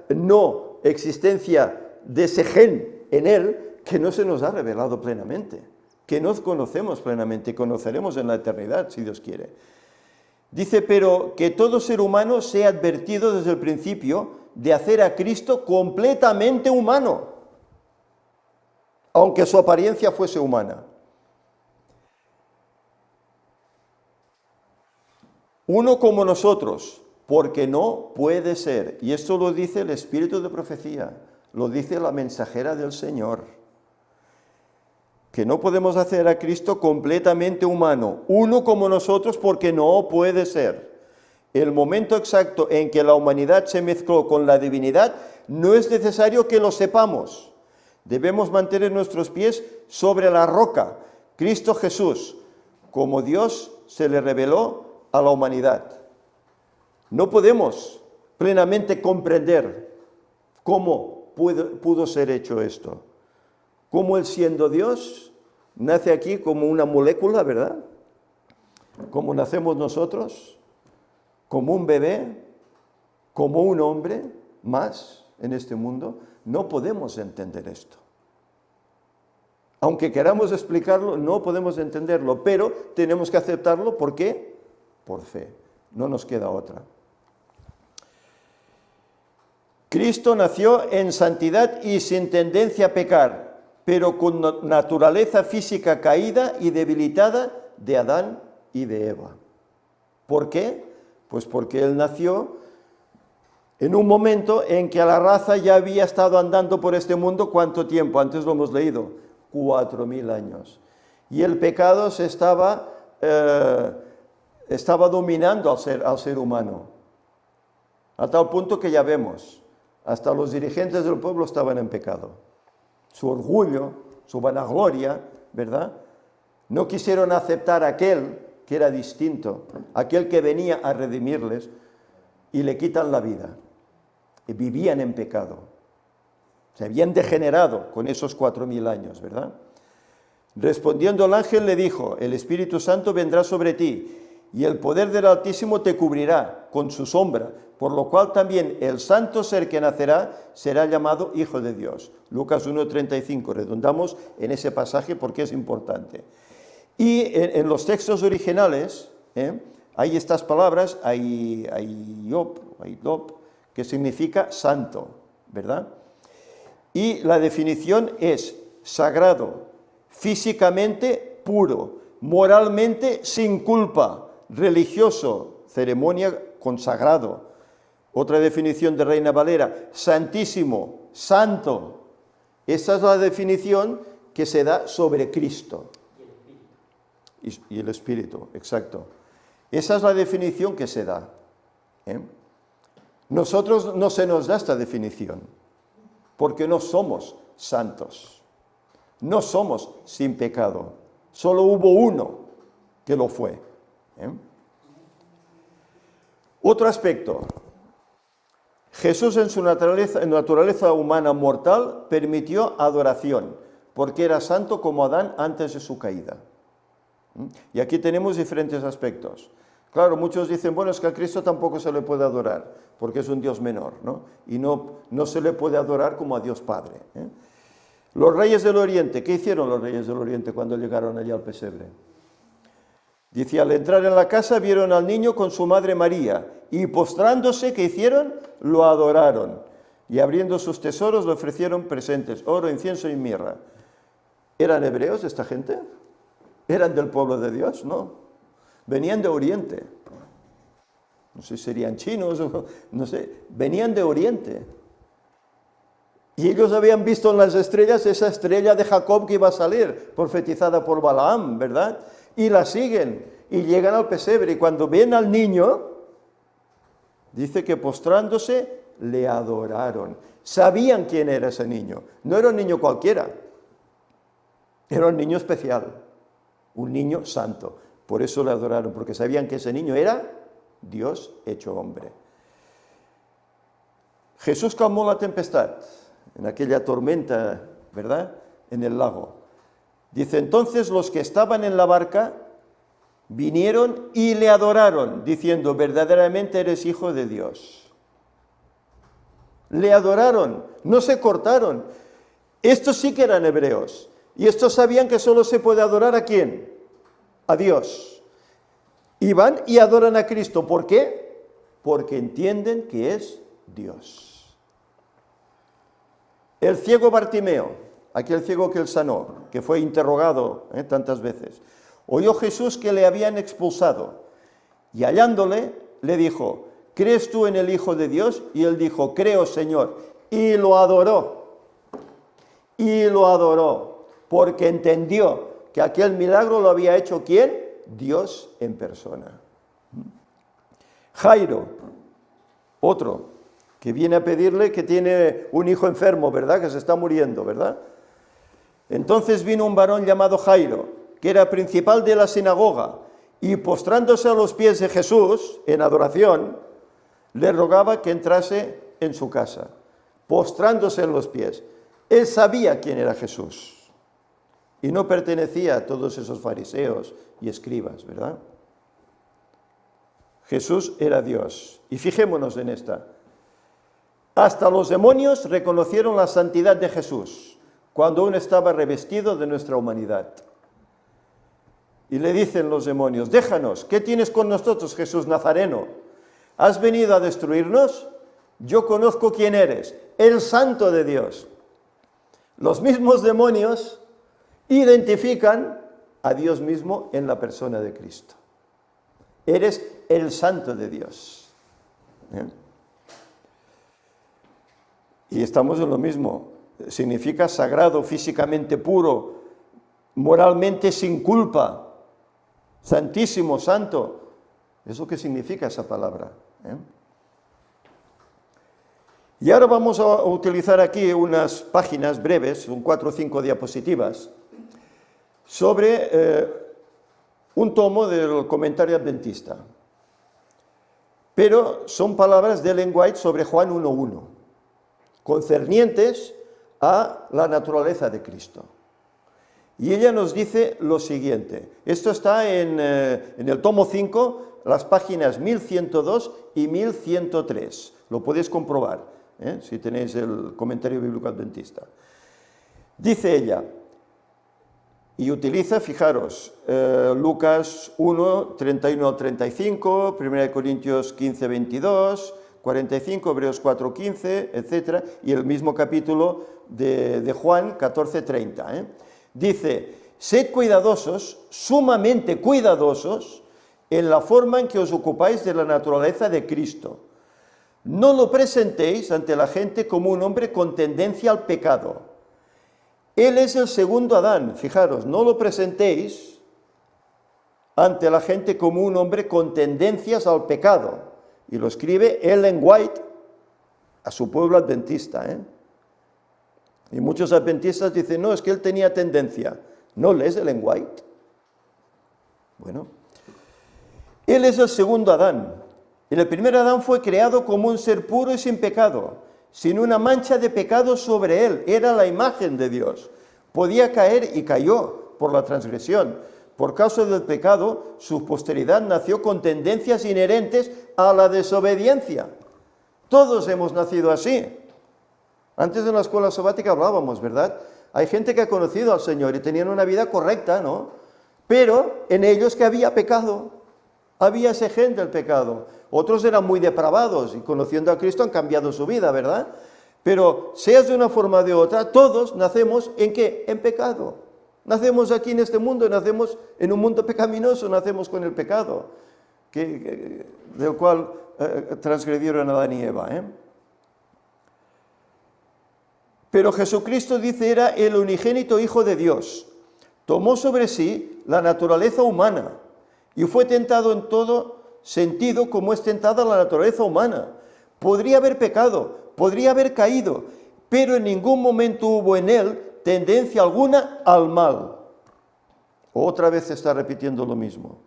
no existencia de ese gen en él, que no se nos ha revelado plenamente, que no conocemos plenamente, conoceremos en la eternidad, si Dios quiere. Dice, pero que todo ser humano sea advertido desde el principio de hacer a Cristo completamente humano, aunque su apariencia fuese humana. Uno como nosotros, porque no puede ser. Y esto lo dice el Espíritu de profecía, lo dice la mensajera del Señor. Que no podemos hacer a Cristo completamente humano, uno como nosotros, porque no puede ser. El momento exacto en que la humanidad se mezcló con la divinidad no es necesario que lo sepamos. Debemos mantener nuestros pies sobre la roca, Cristo Jesús, como Dios se le reveló a la humanidad. No podemos plenamente comprender cómo pudo ser hecho esto. Cómo Él, siendo Dios, nace aquí como una molécula, ¿verdad? Como nacemos nosotros, como un bebé, como un hombre más en este mundo. No podemos entender esto. Aunque queramos explicarlo, no podemos entenderlo, pero tenemos que aceptarlo. ¿Por qué? Por fe. No nos queda otra. Cristo nació en santidad y sin tendencia a pecar, pero con naturaleza física caída y debilitada de Adán y de Eva. ¿Por qué? Pues porque Él nació en un momento en que la raza ya había estado andando por este mundo. ¿Cuánto tiempo? Antes lo hemos leído, 4000 años. Y el pecado se estaba dominando al ser humano, a tal punto que ya vemos, hasta los dirigentes del pueblo estaban en pecado. Su orgullo, su vanagloria, ¿verdad? No quisieron aceptar a aquel que era distinto, aquel que venía a redimirles, y le quitan la vida. Y vivían en pecado. Se habían degenerado con esos 4000 años, ¿verdad? Respondiendo el ángel le dijo, el Espíritu Santo vendrá sobre ti, y el poder del Altísimo te cubrirá con su sombra, por lo cual también el santo ser que nacerá será llamado Hijo de Dios. Lucas 1:35, redundamos en ese pasaje porque es importante. Y en los textos originales hay estas palabras, hay Yop, que significa santo, ¿verdad? Y la definición es sagrado, físicamente puro, moralmente sin culpa, religioso, ceremonia consagrado. Otra definición de Reina Valera, santísimo, santo. Esa es la definición que se da sobre Cristo. Y el Espíritu, exacto. Esa es la definición que se da. Nosotros no se nos da esta definición, porque no somos santos. No somos sin pecado. Solo hubo uno que lo fue. Otro aspecto. Jesús en su naturaleza humana mortal permitió adoración, porque era santo como Adán antes de su caída. Y aquí tenemos diferentes aspectos. Claro, muchos dicen, bueno, es que a Cristo tampoco se le puede adorar, porque es un Dios menor, ¿no? Y no se le puede adorar como a Dios Padre. Los reyes del Oriente, ¿qué hicieron los reyes del Oriente cuando llegaron allí al pesebre? Dice, al entrar en la casa vieron al niño con su madre María, y postrándose, ¿qué hicieron? Lo adoraron, y abriendo sus tesoros le ofrecieron presentes, oro, incienso y mirra. ¿Eran hebreos esta gente? ¿Eran del pueblo de Dios? No. Venían de Oriente. No sé si serían chinos, no sé. Venían de Oriente. Y ellos habían visto en las estrellas esa estrella de Jacob que iba a salir, profetizada por Balaam, ¿verdad? Y la siguen y llegan al pesebre. Y cuando ven al niño, dice que postrándose, le adoraron. Sabían quién era ese niño. No era un niño cualquiera. Era un niño especial. Un niño santo. Por eso le adoraron, porque sabían que ese niño era Dios hecho hombre. Jesús calmó la tempestad en aquella tormenta, ¿verdad?, en el lago. Dice, entonces los que estaban en la barca vinieron y le adoraron, diciendo, verdaderamente eres hijo de Dios. Le adoraron, no se cortaron. Estos sí que eran hebreos. Y estos sabían que solo se puede adorar ¿a quién? A Dios. Y van y adoran a Cristo. ¿Por qué? Porque entienden que es Dios. El ciego Bartimeo, aquel ciego que él sanó, que fue interrogado tantas veces, oyó Jesús que le habían expulsado y hallándole le dijo, ¿crees tú en el Hijo de Dios? Y él dijo, creo, Señor. Y lo adoró. Y lo adoró, porque entendió que aquel milagro lo había hecho ¿quién? Dios en persona. Jairo, otro, que viene a pedirle que tiene un hijo enfermo, ¿verdad? Que se está muriendo, ¿verdad? Entonces vino un varón llamado Jairo, que era principal de la sinagoga, y postrándose a los pies de Jesús, en adoración, le rogaba que entrase en su casa, postrándose en los pies. Él sabía quién era Jesús, y no pertenecía a todos esos fariseos y escribas, ¿verdad? Jesús era Dios, y fijémonos en esta. Hasta los demonios reconocieron la santidad de Jesús, cuando aún estaba revestido de nuestra humanidad. Y le dicen los demonios, déjanos, ¿qué tienes con nosotros, Jesús Nazareno? ¿Has venido a destruirnos? Yo conozco quién eres, el Santo de Dios. Los mismos demonios identifican a Dios mismo en la persona de Cristo. Eres el Santo de Dios. Y estamos en lo mismo. Significa sagrado, físicamente puro, moralmente sin culpa, santísimo, santo. ¿Eso qué significa esa palabra? Y ahora vamos a utilizar aquí unas páginas breves, son 4 o 5 diapositivas, sobre un tomo del comentario adventista. Pero son palabras de Ellen White sobre Juan 1:1, concernientes a la naturaleza de Cristo. Y ella nos dice lo siguiente, esto está en el tomo 5, las páginas 1102 y 1103, lo podéis comprobar, si tenéis el comentario bíblico adventista. Dice ella, y utiliza, fijaros, Lucas 1, 31 al 35, 1 Corintios 15, 22, 45, Hebreos 4, 15, etc. Y el mismo capítulo de Juan 14, 30. Dice, sed cuidadosos, sumamente cuidadosos, en la forma en que os ocupáis de la naturaleza de Cristo. No lo presentéis ante la gente como un hombre con tendencia al pecado. Él es el segundo Adán, fijaros, no lo presentéis ante la gente como un hombre con tendencias al pecado. Y lo escribe Ellen White a su pueblo adventista. Y muchos adventistas dicen, no, es que él tenía tendencia. ¿No lees Ellen White? Bueno, él es el segundo Adán. El primer Adán fue creado como un ser puro y sin pecado, sin una mancha de pecado sobre él. Era la imagen de Dios. Podía caer y cayó por la transgresión. Por causa del pecado, su posteridad nació con tendencias inherentes a la desobediencia. Todos hemos nacido así. Antes en la escuela sabática hablábamos, ¿verdad? Hay gente que ha conocido al Señor y tenían una vida correcta, ¿no? Pero en ellos que había pecado. Había ese gen del pecado. Otros eran muy depravados y conociendo a Cristo han cambiado su vida, ¿verdad? Pero seas de una forma o de otra, todos nacemos ¿en qué? En pecado. Nacemos aquí en este mundo, nacemos en un mundo pecaminoso, nacemos con el pecado, del cual transgredieron Adán y Eva. Pero Jesucristo, dice, era el unigénito Hijo de Dios. Tomó sobre sí la naturaleza humana y fue tentado en todo sentido como es tentada la naturaleza humana. Podría haber pecado, podría haber caído, pero en ningún momento hubo en él tendencia alguna al mal. Otra vez se está repitiendo lo mismo.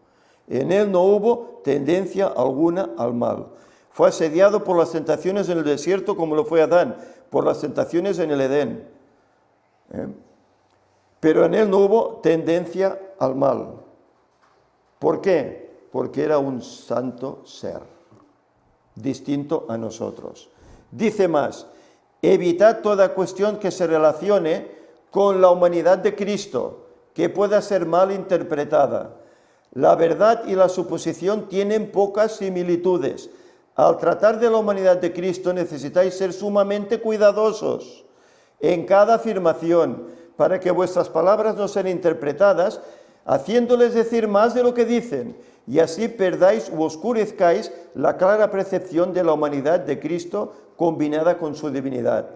En él no hubo tendencia alguna al mal. Fue asediado por las tentaciones en el desierto como lo fue Adán, por las tentaciones en el Edén. Pero en él no hubo tendencia al mal. ¿Por qué? Porque era un santo ser, distinto a nosotros. Dice más, evitad toda cuestión que se relacione con la humanidad de Cristo, que pueda ser mal interpretada. La verdad y la suposición tienen pocas similitudes. Al tratar de la humanidad de Cristo necesitáis ser sumamente cuidadosos en cada afirmación, para que vuestras palabras no sean interpretadas, haciéndoles decir más de lo que dicen, y así perdáis u oscurezcáis la clara percepción de la humanidad de Cristo combinada con su divinidad.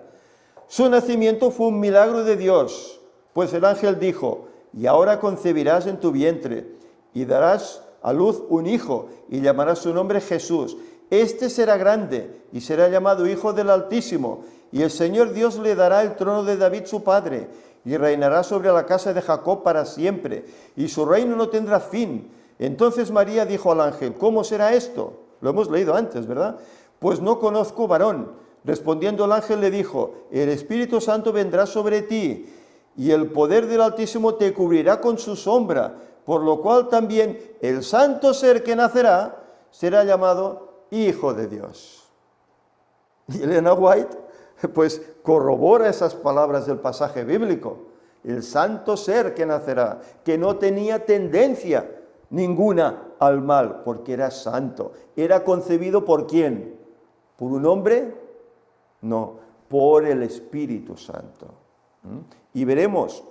Su nacimiento fue un milagro de Dios, pues el ángel dijo, y ahora concebirás en tu vientre, y darás a luz un hijo, y llamarás su nombre Jesús. Este será grande, y será llamado Hijo del Altísimo, y el Señor Dios le dará el trono de David su padre, y reinará sobre la casa de Jacob para siempre, y su reino no tendrá fin. Entonces María dijo al ángel, ¿cómo será esto? Lo hemos leído antes, ¿verdad? Pues no conozco varón. Respondiendo el ángel le dijo, el Espíritu Santo vendrá sobre ti, y el poder del Altísimo te cubrirá con su sombra, por lo cual también el santo ser que nacerá será llamado Hijo de Dios. Y Elena White, pues, corrobora esas palabras del pasaje bíblico. El santo ser que nacerá, que no tenía tendencia ninguna al mal, porque era santo. ¿Era concebido por quién? ¿Por un hombre? No, por el Espíritu Santo. Y veremos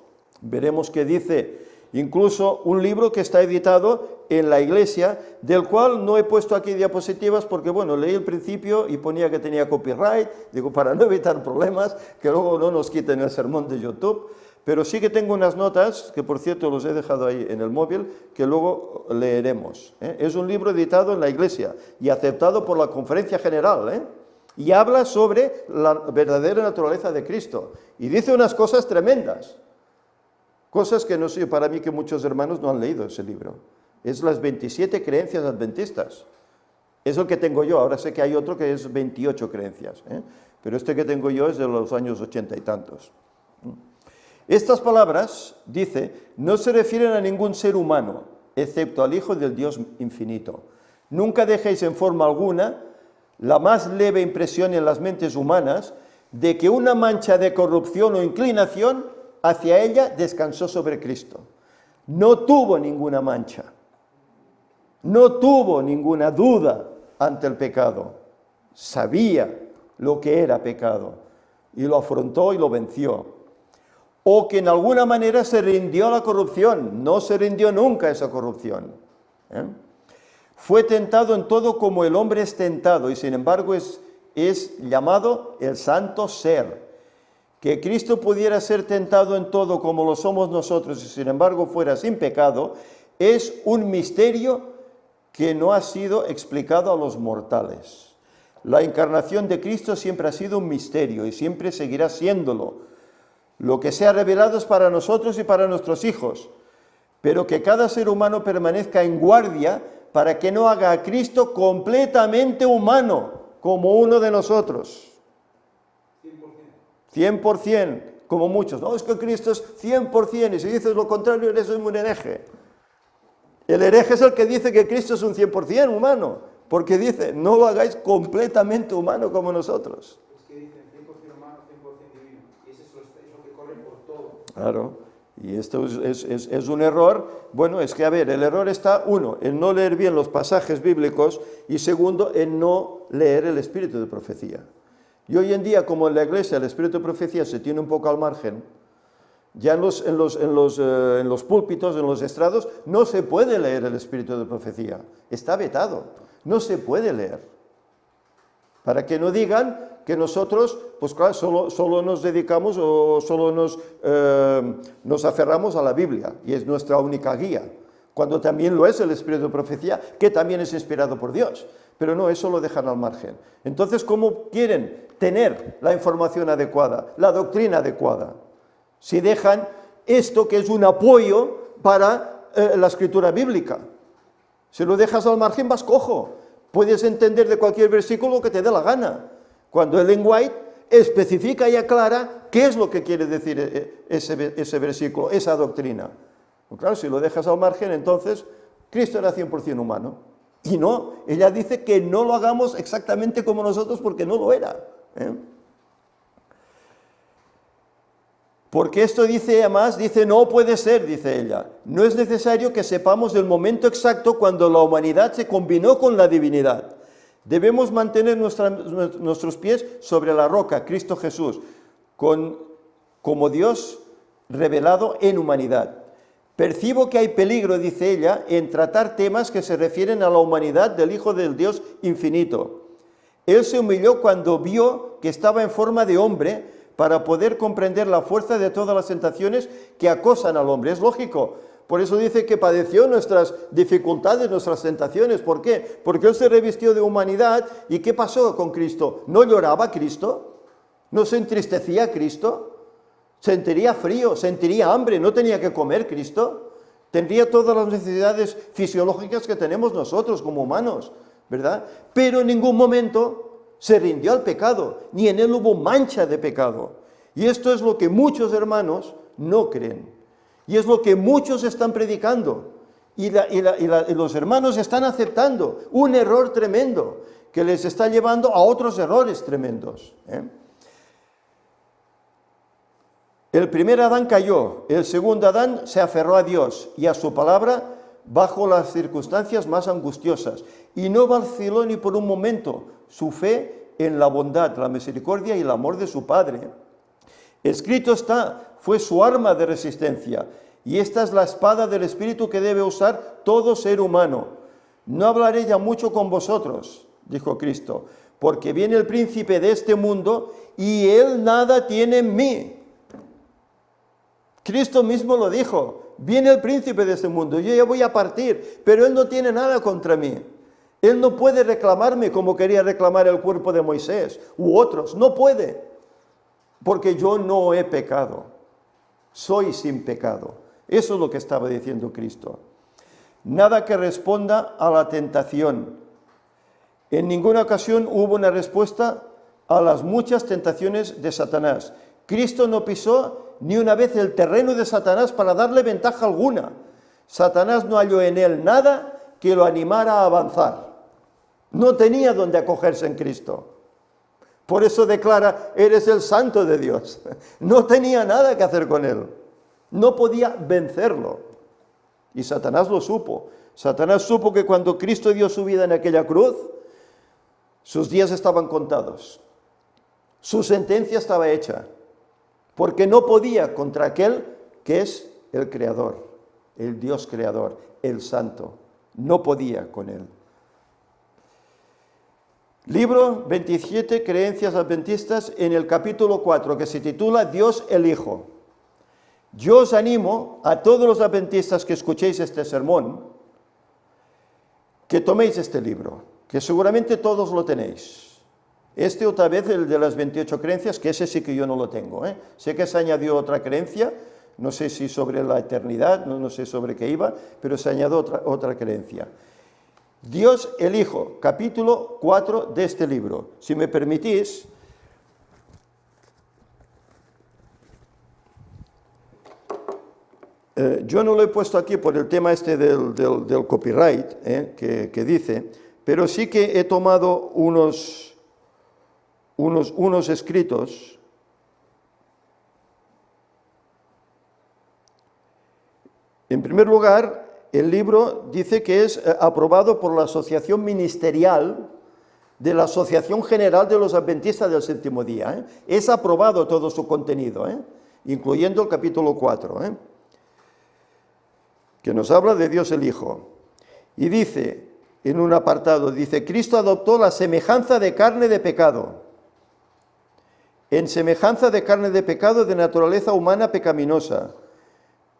que dice incluso un libro que está editado en la iglesia, del cual no he puesto aquí diapositivas porque, bueno, leí el principio y ponía que tenía copyright, digo, para no evitar problemas, que luego no nos quiten el sermón de YouTube, pero sí que tengo unas notas, que por cierto los he dejado ahí en el móvil, que luego leeremos. Es un libro editado en la iglesia y aceptado por la Conferencia General, y habla sobre la verdadera naturaleza de Cristo, y dice unas cosas tremendas. Cosas que no sé, para mí que muchos hermanos no han leído ese libro. Es las 27 creencias adventistas. Es el que tengo yo, ahora sé que hay otro que es 28 creencias, pero este que tengo yo es de los años 80 y tantos. Estas palabras, dice, no se refieren a ningún ser humano, excepto al Hijo del Dios infinito. Nunca dejéis en forma alguna la más leve impresión en las mentes humanas de que una mancha de corrupción o inclinación hacia ella descansó sobre Cristo. No tuvo ninguna mancha, no tuvo ninguna duda ante el pecado. Sabía lo que era pecado y lo afrontó y lo venció. O que en alguna manera se rindió a la corrupción, no se rindió nunca a esa corrupción. Fue tentado en todo como el hombre es tentado y sin embargo es llamado el santo ser. Que Cristo pudiera ser tentado en todo como lo somos nosotros y sin embargo fuera sin pecado, es un misterio que no ha sido explicado a los mortales. La encarnación de Cristo siempre ha sido un misterio y siempre seguirá siéndolo. Lo que se ha revelado es para nosotros y para nuestros hijos, pero que cada ser humano permanezca en guardia para que no haga a Cristo completamente humano, como uno de nosotros. 100%, como muchos. No, es que Cristo es 100%, y si dices lo contrario eres un hereje. El hereje es el que dice que Cristo es un 100% humano, porque dice, no lo hagáis completamente humano como nosotros. Es que dicen 100% humano, 100% divino, y eso es lo que corre por todo. Claro, y esto es un error. Bueno, es que, a ver, el error está, uno, en no leer bien los pasajes bíblicos, y segundo, en no leer el espíritu de profecía. Y hoy en día, como en la iglesia el espíritu de profecía se tiene un poco al margen, Ya en los púlpitos, en los estrados, no se puede leer el espíritu de profecía. Está vetado. No se puede leer. Para que no digan que nosotros, pues claro, solo nos dedicamos o solo nos aferramos a la Biblia y es nuestra única guía, cuando también lo es el espíritu de profecía, que también es inspirado por Dios, pero no, eso lo dejan al margen. Entonces, ¿cómo quieren tener la información adecuada, la doctrina adecuada? Si dejan esto que es un apoyo para la escritura bíblica. Si lo dejas al margen vas cojo, puedes entender de cualquier versículo lo que te dé la gana. Cuando Ellen White especifica y aclara qué es lo que quiere decir ese versículo, esa doctrina. Pues claro, si lo dejas al margen, entonces Cristo era 100% humano. Y no, ella dice que no lo hagamos exactamente como nosotros porque no lo era. Porque esto dice, además, dice, no puede ser, dice ella. No es necesario que sepamos el momento exacto cuando la humanidad se combinó con la divinidad. Debemos mantener nuestros pies sobre la roca, Cristo Jesús, como Dios revelado en humanidad. Percibo que hay peligro, dice ella, en tratar temas que se refieren a la humanidad del Hijo del Dios infinito. Él se humilló cuando vio que estaba en forma de hombre para poder comprender la fuerza de todas las tentaciones que acosan al hombre. Es lógico. Por eso dice que padeció nuestras dificultades, nuestras tentaciones. ¿Por qué? Porque Él se revistió de humanidad. ¿Y qué pasó con Cristo? ¿No lloraba Cristo? ¿No se entristecía Cristo? ¿Sentiría frío? ¿Sentiría hambre? ¿No tenía que comer Cristo? Tendría todas las necesidades fisiológicas que tenemos nosotros como humanos, ¿verdad? Pero en ningún momento se rindió al pecado, ni en Él hubo mancha de pecado. Y esto es lo que muchos hermanos no creen. Y es lo que muchos están predicando. Y los hermanos están aceptando un error tremendo que les está llevando a otros errores tremendos. El primer Adán cayó, el segundo Adán se aferró a Dios y a su palabra bajo las circunstancias más angustiosas. Y no vaciló ni por un momento su fe en la bondad, la misericordia y el amor de su Padre. Escrito está, fue su arma de resistencia, y esta es la espada del Espíritu que debe usar todo ser humano. No hablaré ya mucho con vosotros, dijo Cristo, porque viene el príncipe de este mundo y él nada tiene en mí. Cristo mismo lo dijo, viene el príncipe de este mundo, yo ya voy a partir, pero él no tiene nada contra mí. Él no puede reclamarme como quería reclamar el cuerpo de Moisés u otros, no puede, porque yo no he pecado, soy sin pecado. Eso es lo que estaba diciendo Cristo. Nada que responda a la tentación. En ninguna ocasión hubo una respuesta a las muchas tentaciones de Satanás. Cristo no pisó ni una vez el terreno de Satanás para darle ventaja alguna. Satanás no halló en él nada que lo animara a avanzar. No tenía donde acogerse en Cristo. Por eso declara, eres el santo de Dios. No tenía nada que hacer con él. No podía vencerlo. Y Satanás lo supo. Satanás supo que cuando Cristo dio su vida en aquella cruz, sus días estaban contados. Su sentencia estaba hecha. Porque no podía contra aquel que es el Creador, el Dios Creador, el Santo. No podía con él. Libro 27, Creencias Adventistas, en el capítulo 4, que se titula Dios el Hijo. Yo os animo a todos los adventistas que escuchéis este sermón, que toméis este libro, que seguramente todos lo tenéis. Este otra vez, el de las 28 creencias, que ese sí que yo no lo tengo. Sé que se añadió otra creencia, no sé si sobre la eternidad, no sé sobre qué iba, pero se añadió otra creencia. Dios el Hijo, capítulo 4 de este libro. Si me permitís, yo no lo he puesto aquí por el tema este del copyright, que dice, pero sí que he tomado unos escritos En primer lugar, el libro dice que es aprobado por la Asociación Ministerial de la Asociación General de los Adventistas del Séptimo Día. Es aprobado todo su contenido. incluyendo el capítulo 4, que nos habla de Dios el Hijo. Y dice, en un apartado, dice, Cristo adoptó la semejanza de carne de pecado. En semejanza de carne de pecado de naturaleza humana pecaminosa.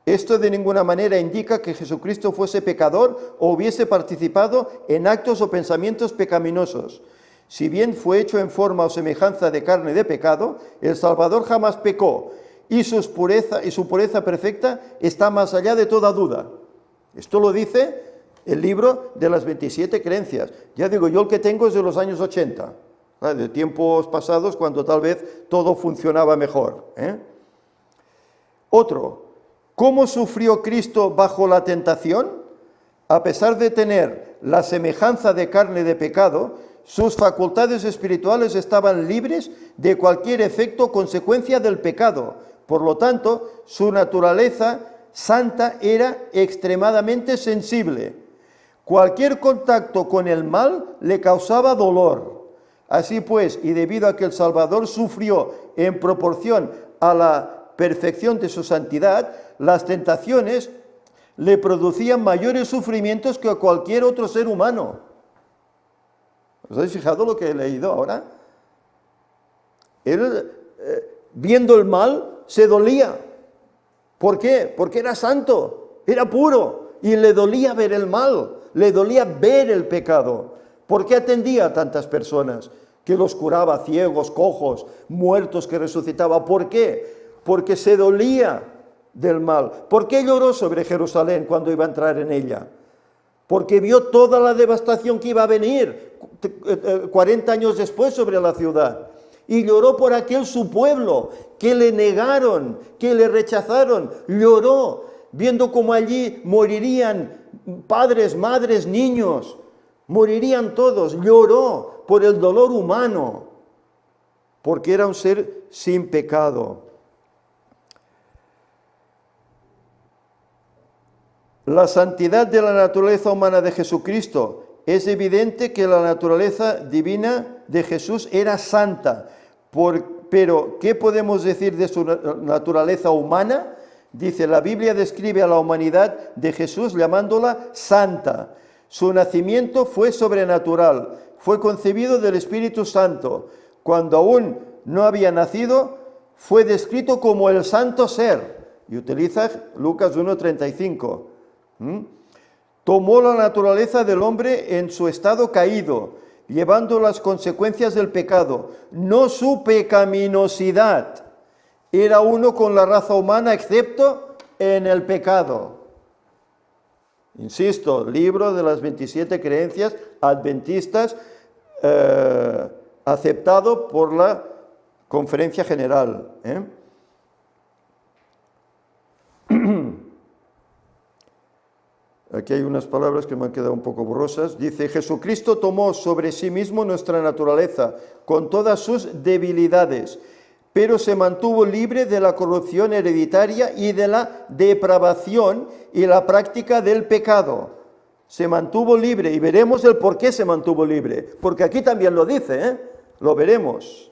Esto de ninguna manera indica que Jesucristo fuese pecador o hubiese participado en actos o pensamientos pecaminosos. Si bien fue hecho en forma o semejanza de carne de pecado, el Salvador jamás pecó y su pureza perfecta está más allá de toda duda. Esto lo dice el libro de las 27 creencias. Ya digo, yo el que tengo es de los años 80, de tiempos pasados cuando tal vez todo funcionaba mejor. Otro, ¿cómo sufrió Cristo bajo la tentación? A pesar de tener la semejanza de carne de pecado, sus facultades espirituales estaban libres de cualquier efecto o consecuencia del pecado. Por lo tanto, su naturaleza santa era extremadamente sensible. Cualquier contacto con el mal le causaba dolor. Así pues, y debido a que el Salvador sufrió en proporción a la perfección de su santidad, las tentaciones le producían mayores sufrimientos que a cualquier otro ser humano. ¿Os habéis fijado lo que he leído ahora? Él, viendo el mal, se dolía. ¿Por qué? Porque era santo, era puro, y le dolía ver el mal, le dolía ver el pecado. ¿Por qué atendía a tantas personas? Que los curaba, ciegos, cojos, muertos que resucitaba. ¿Por qué? Porque se dolía del mal. ¿Por qué lloró sobre Jerusalén cuando iba a entrar en ella? Porque vio toda la devastación que iba a venir 40 años después sobre la ciudad. Y lloró por aquel su pueblo, que le negaron, que le rechazaron. Lloró, viendo cómo allí morirían padres, madres, niños. Morirían todos. Lloró por el dolor humano, porque era un ser sin pecado. La santidad de la naturaleza humana de Jesucristo. Es evidente que la naturaleza divina de Jesús era santa, pero ¿qué podemos decir de su naturaleza humana? Dice, la Biblia describe a la humanidad de Jesús llamándola santa. Su nacimiento fue sobrenatural, fue concebido del Espíritu Santo. Cuando aún no había nacido, fue descrito como el santo ser. Y utiliza Lucas 1:35. Tomó la naturaleza del hombre en su estado caído, llevando las consecuencias del pecado, no su pecaminosidad. Era uno con la raza humana, excepto en el pecado. Insisto, libro de las 27 creencias adventistas, aceptado por la Conferencia General. Aquí hay unas palabras que me han quedado un poco borrosas. Dice, Jesucristo tomó sobre sí mismo nuestra naturaleza, con todas sus debilidades, pero se mantuvo libre de la corrupción hereditaria y de la depravación y la práctica del pecado. Se mantuvo libre, y veremos el por qué se mantuvo libre, porque aquí también lo dice, lo veremos.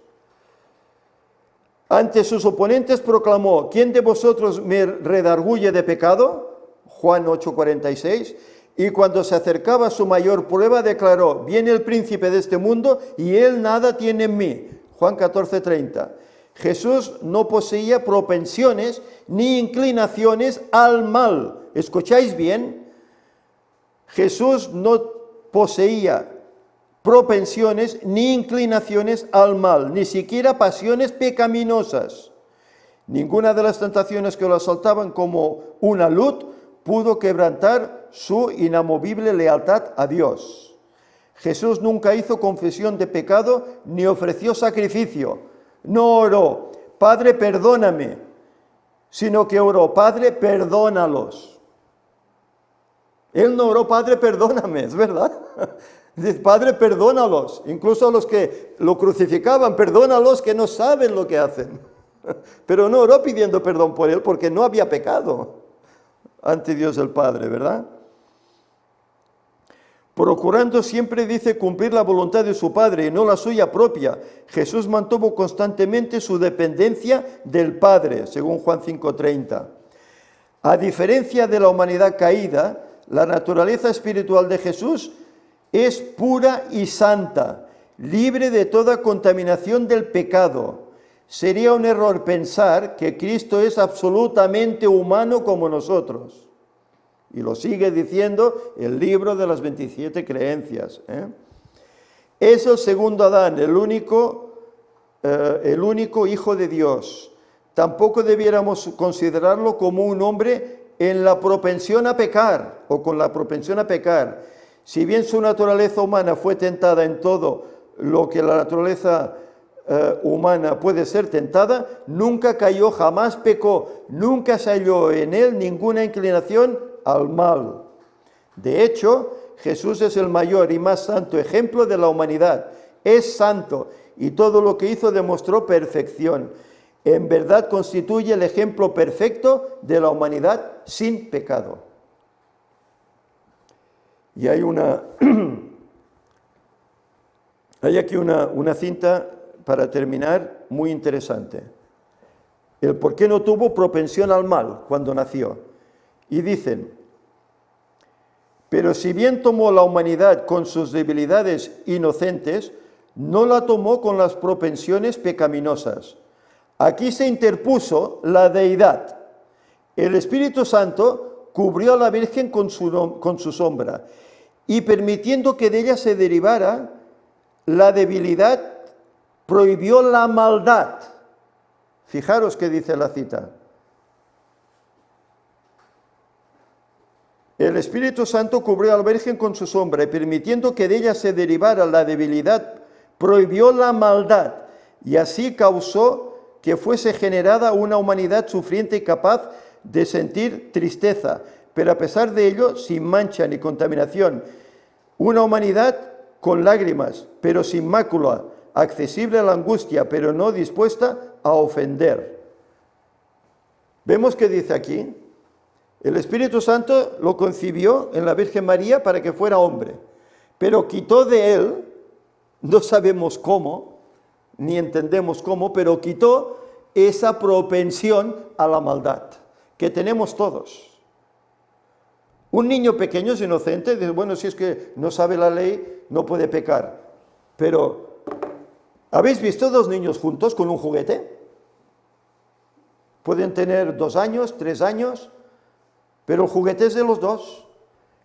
Ante sus oponentes proclamó, ¿quién de vosotros me redarguye de pecado? Juan 8:46, y cuando se acercaba a su mayor prueba declaró, viene el príncipe de este mundo y él nada tiene en mí. Juan 14:30. Jesús no poseía propensiones ni inclinaciones al mal. ¿Escucháis bien? Jesús no poseía propensiones ni inclinaciones al mal, ni siquiera pasiones pecaminosas. Ninguna de las tentaciones que lo asaltaban como una luz pudo quebrantar su inamovible lealtad a Dios. Jesús nunca hizo confesión de pecado ni ofreció sacrificio. No oró, Padre, perdóname, sino que oró, Padre, perdónalos. Él no oró, Padre, perdóname, es verdad. Dice, Padre, perdónalos. Incluso a los que lo crucificaban, perdónalos que no saben lo que hacen. Pero no oró pidiendo perdón por él porque no había pecado ante Dios el Padre, ¿verdad? procurando siempre, dice, cumplir la voluntad de su Padre y no la suya propia. Jesús mantuvo constantemente su dependencia del Padre, según Juan 5:30. A diferencia de la humanidad caída, la naturaleza espiritual de Jesús es pura y santa, libre de toda contaminación del pecado. Sería un error pensar que Cristo es absolutamente humano como nosotros. Y lo sigue diciendo el libro de las 27 creencias. Es el segundo Adán, el único Hijo de Dios. Tampoco debiéramos considerarlo como un hombre en la propensión a pecar o con la propensión a pecar. Si bien su naturaleza humana fue tentada en todo lo que la naturaleza humana puede ser tentada, nunca cayó, jamás pecó, nunca se halló en él ninguna inclinación al mal. De hecho, Jesús es el mayor y más santo ejemplo de la humanidad. Es santo y todo lo que hizo demostró perfección. En verdad constituye el ejemplo perfecto de la humanidad sin pecado. Y hay aquí una cinta, para terminar, muy interesante. El por qué no tuvo propensión al mal cuando nació. Y dicen, pero si bien tomó la humanidad con sus debilidades inocentes, no la tomó con las propensiones pecaminosas. Aquí se interpuso la deidad. El Espíritu Santo cubrió a la Virgen con su sombra y permitiendo que de ella se derivara la debilidad, prohibió la maldad. Fijaros qué dice la cita. El Espíritu Santo cubrió a la Virgen con su sombra y permitiendo que de ella se derivara la debilidad, prohibió la maldad y así causó que fuese generada una humanidad sufriente y capaz de sentir tristeza, pero a pesar de ello, sin mancha ni contaminación. Una humanidad con lágrimas, pero sin mácula, accesible a la angustia, pero no dispuesta a ofender. ¿Vemos qué dice aquí? El Espíritu Santo lo concibió en la Virgen María para que fuera hombre, pero quitó de él, no sabemos cómo, ni entendemos cómo, pero quitó esa propensión a la maldad que tenemos todos. Un niño pequeño es inocente, dice, bueno, si es que no sabe la ley, no puede pecar. Pero, ¿habéis visto dos niños juntos con un juguete? Pueden tener 2 años, 3 años, pero el juguete es de los dos.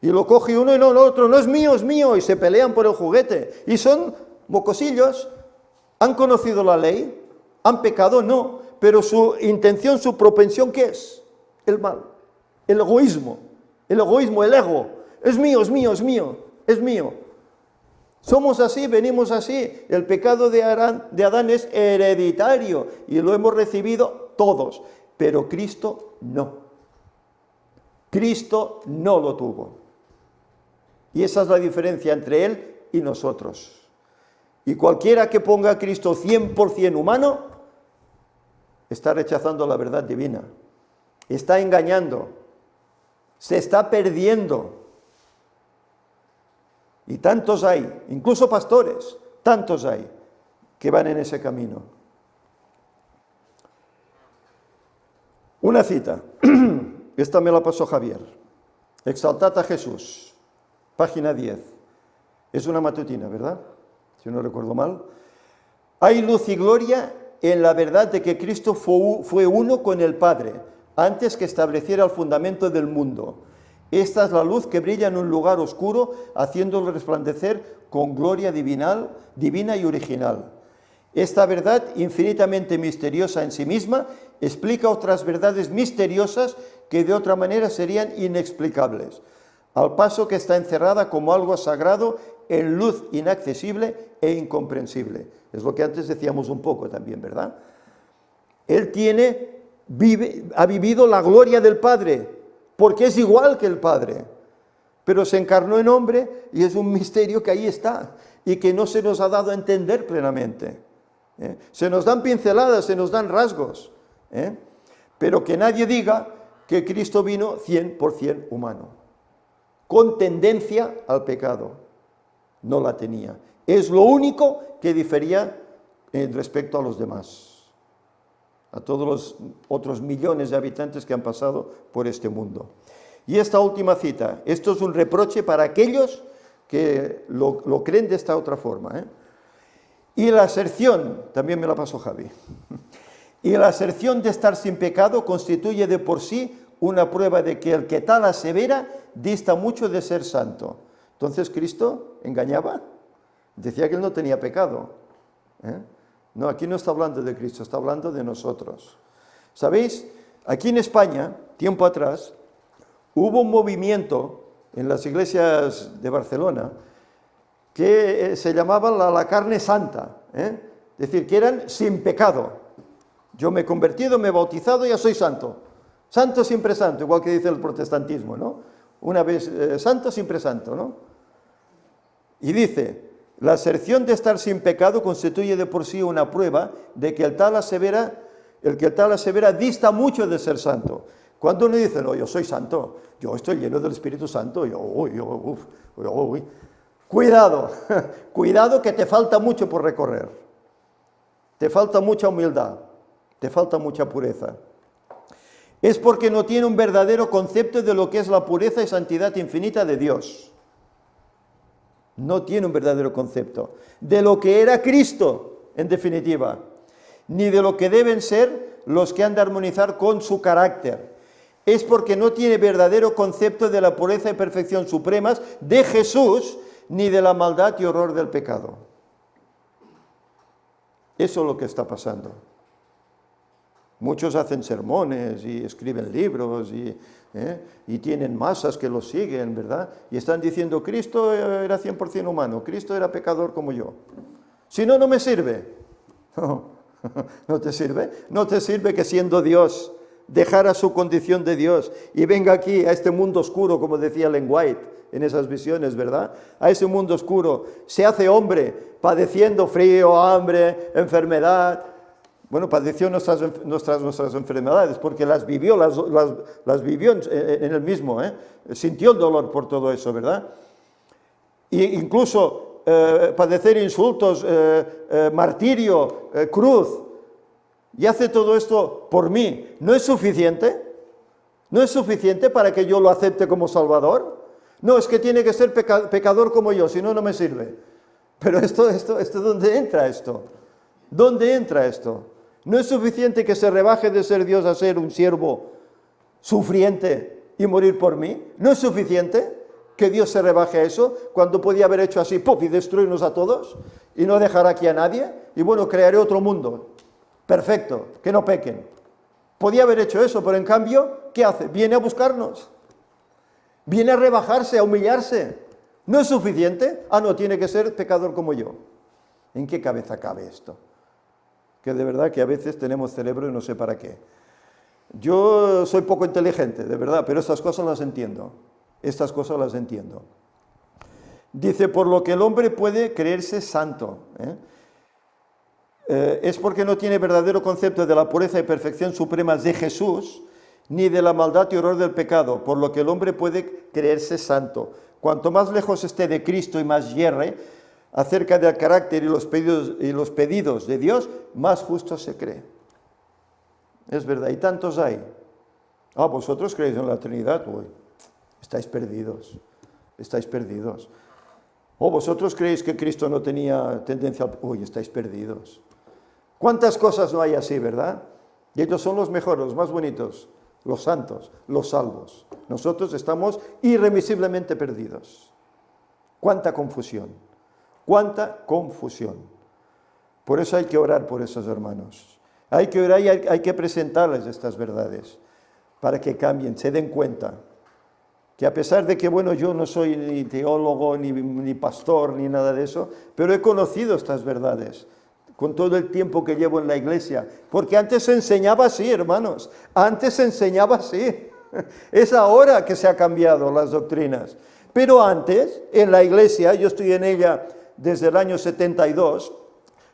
Y lo coge uno y no, el otro, no es mío, y se pelean por el juguete. Y son mocosillos, han conocido la ley, han pecado, no, pero su intención, su propensión, ¿qué es? El mal, el egoísmo, el ego. Es mío. Somos así, venimos así. El pecado de Adán es hereditario y lo hemos recibido todos, pero Cristo no. Cristo no lo tuvo. Y esa es la diferencia entre Él y nosotros. Y cualquiera que ponga a Cristo 100% humano, está rechazando la verdad divina. Está engañando. Se está perdiendo. Y tantos hay, incluso pastores, tantos hay, que van en ese camino. Una cita. Esta me la pasó Javier. Exaltad a Jesús, página 10. Es una matutina, ¿verdad? Si no recuerdo mal. Hay luz y gloria en la verdad de que Cristo fue uno con el Padre, antes que estableciera el fundamento del mundo. Esta es la luz que brilla en un lugar oscuro, haciéndolo resplandecer con gloria divina y original. Esta verdad, infinitamente misteriosa en sí misma, explica otras verdades misteriosas que de otra manera serían inexplicables, al paso que está encerrada como algo sagrado en luz inaccesible e incomprensible. Es lo que antes decíamos un poco también, ¿verdad? Él ha vivido la gloria del Padre, porque es igual que el Padre, pero se encarnó en hombre y es un misterio que ahí está y que no se nos ha dado a entender plenamente. Se nos dan pinceladas, se nos dan rasgos, pero que nadie diga que Cristo vino 100% humano, con tendencia al pecado. no la tenía. Es lo único que difería respecto a los demás, a todos los otros millones de habitantes que han pasado por este mundo. Y esta última cita, esto es un reproche para aquellos que lo creen de esta otra forma, ¿eh? Y la aserción, también me la pasó Javi, y la aserción de estar sin pecado constituye de por sí una prueba de que el que tal asevera dista mucho de ser santo. Entonces, ¿Cristo engañaba? Decía que él no tenía pecado, ¿eh? No, aquí no está hablando de Cristo, está hablando de nosotros. ¿Sabéis? Aquí en España, tiempo atrás, hubo un movimiento en las iglesias de Barcelona que se llamaba la carne santa, ¿eh? Es decir, que eran sin pecado. Yo me he convertido, me he bautizado, ya soy santo. Santo, siempre santo, igual que dice el protestantismo, ¿no? Una vez santo, siempre santo, ¿no? Y dice, la aserción de estar sin pecado constituye de por sí una prueba de que el que tal asevera dista mucho de ser santo. Cuando uno dice, no, yo soy santo, yo estoy lleno del Espíritu Santo, cuidado, cuidado que te falta mucho por recorrer. Te falta mucha humildad, te falta mucha pureza. Es porque no tiene un verdadero concepto de lo que es la pureza y santidad infinita de Dios. No tiene un verdadero concepto de lo que era Cristo, en definitiva, ni de lo que deben ser los que han de armonizar con su carácter. Es porque no tiene verdadero concepto de la pureza y perfección supremas de Jesús, ni de la maldad y horror del pecado. Eso es lo que está pasando. Muchos hacen sermones y escriben libros y tienen masas que los siguen, ¿verdad? Y están diciendo, Cristo era 100% humano, Cristo era pecador como yo. Si no, no me sirve. ¿No te sirve? No te sirve que siendo Dios dejara su condición de Dios y venga aquí a este mundo oscuro, como decía Ellen White en esas visiones, ¿verdad? A ese mundo oscuro, se hace hombre, padeciendo frío, hambre, enfermedad. Bueno, padeció nuestras enfermedades porque las vivió, las vivió en el mismo, ¿eh? Sintió el dolor por todo eso, ¿verdad? E incluso padecer insultos, martirio, cruz, y hace todo esto por mí. ¿No es suficiente? ¿No es suficiente para que yo lo acepte como Salvador? No, es que tiene que ser pecador como yo, si no, no me sirve. Pero ¿dónde entra esto? ¿Dónde entra esto? ¿No es suficiente que se rebaje de ser Dios a ser un siervo sufriente y morir por mí? ¿No es suficiente que Dios se rebaje a eso cuando podía haber hecho así, ¡puf!, y destruirnos a todos y no dejar aquí a nadie? Y bueno, crearé otro mundo perfecto, que no pequen. Podía haber hecho eso, pero en cambio, ¿qué hace? Viene a buscarnos. Viene a rebajarse, a humillarse. ¿No es suficiente? Ah, no, tiene que ser pecador como yo. ¿En qué cabeza cabe esto? Que de verdad que a veces tenemos cerebro y no sé para qué. Yo soy poco inteligente, de verdad, pero estas cosas las entiendo. Estas cosas las entiendo. Dice, por lo que el hombre puede creerse santo, es porque no tiene verdadero concepto de la pureza y perfección supremas de Jesús, ni de la maldad y horror del pecado, por lo que el hombre puede creerse santo. Cuanto más lejos esté de Cristo y más hierre acerca del carácter y los pedidos de Dios, más justo se cree. Es verdad, y tantos hay. Ah, vosotros creéis en la Trinidad, uy, estáis perdidos, estáis perdidos. O vosotros creéis que Cristo no tenía tendencia al... Uy, estáis perdidos. ¿Cuántas cosas no hay así, verdad? Y ellos son los mejores, los más bonitos, los santos, los salvos. Nosotros estamos irremisiblemente perdidos. ¡Cuánta confusión! ¡Cuánta confusión! Por eso hay que orar por esos hermanos. Hay que orar y hay que presentarles estas verdades para que cambien, se den cuenta que a pesar de que, bueno, yo no soy ni teólogo, ni pastor, ni nada de eso, pero he conocido estas verdades con todo el tiempo que llevo en la iglesia, porque antes se enseñaba así, hermanos, antes se enseñaba así. Es ahora que se han cambiado las doctrinas, pero antes, en la iglesia, yo estoy en ella desde el año 72,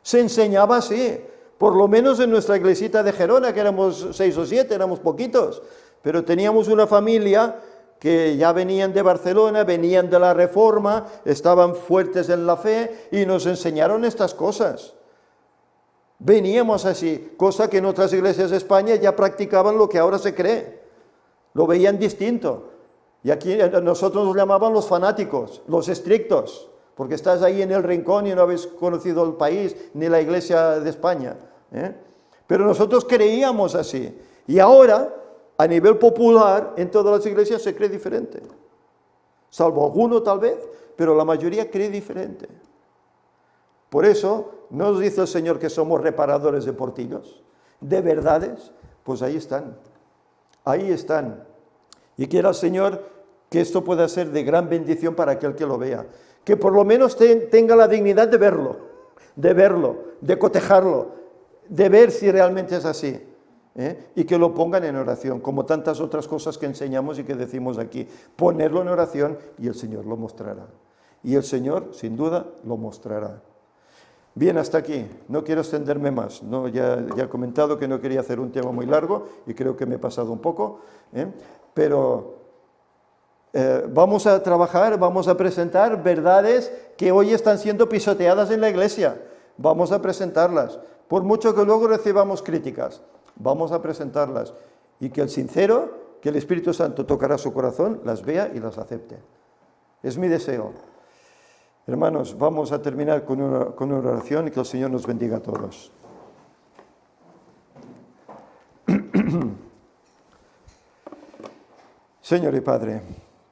se enseñaba así, por lo menos en nuestra iglesita de Gerona, que éramos 6 o 7, éramos poquitos, pero teníamos una familia que ya venían de Barcelona, venían de la Reforma, estaban fuertes en la fe y nos enseñaron estas cosas. Veníamos así, cosa que en otras iglesias de España ya practicaban lo que ahora se cree, lo veían distinto. Y aquí nosotros nos llamaban los fanáticos, los estrictos, porque estás ahí en el rincón y no habéis conocido el país ni la iglesia de España, ¿eh? Pero nosotros creíamos así. Y ahora, a nivel popular, en todas las iglesias se cree diferente. Salvo alguno tal vez, pero la mayoría cree diferente. Por eso, ¿no nos dice el Señor que somos reparadores de portillos? ¿De verdades? Pues ahí están. Ahí están. Y quiera el Señor que esto pueda ser de gran bendición para aquel que lo vea. Que por lo menos tenga la dignidad de verlo, de cotejarlo, de ver si realmente es así. Y que lo pongan en oración, como tantas otras cosas que enseñamos y que decimos aquí. Ponerlo en oración y el Señor lo mostrará. Y el Señor, sin duda, lo mostrará. Bien, hasta aquí. No quiero extenderme más. No, ya he comentado que no quería hacer un tema muy largo y creo que me he pasado un poco. Pero vamos a trabajar, vamos a presentar verdades que hoy están siendo pisoteadas en la iglesia. Vamos a presentarlas. Por mucho que luego recibamos críticas, vamos a presentarlas. Y que el sincero, que el Espíritu Santo tocará su corazón, las vea y las acepte. Es mi deseo. Hermanos, vamos a terminar con una oración y que el Señor nos bendiga a todos. Señor y Padre,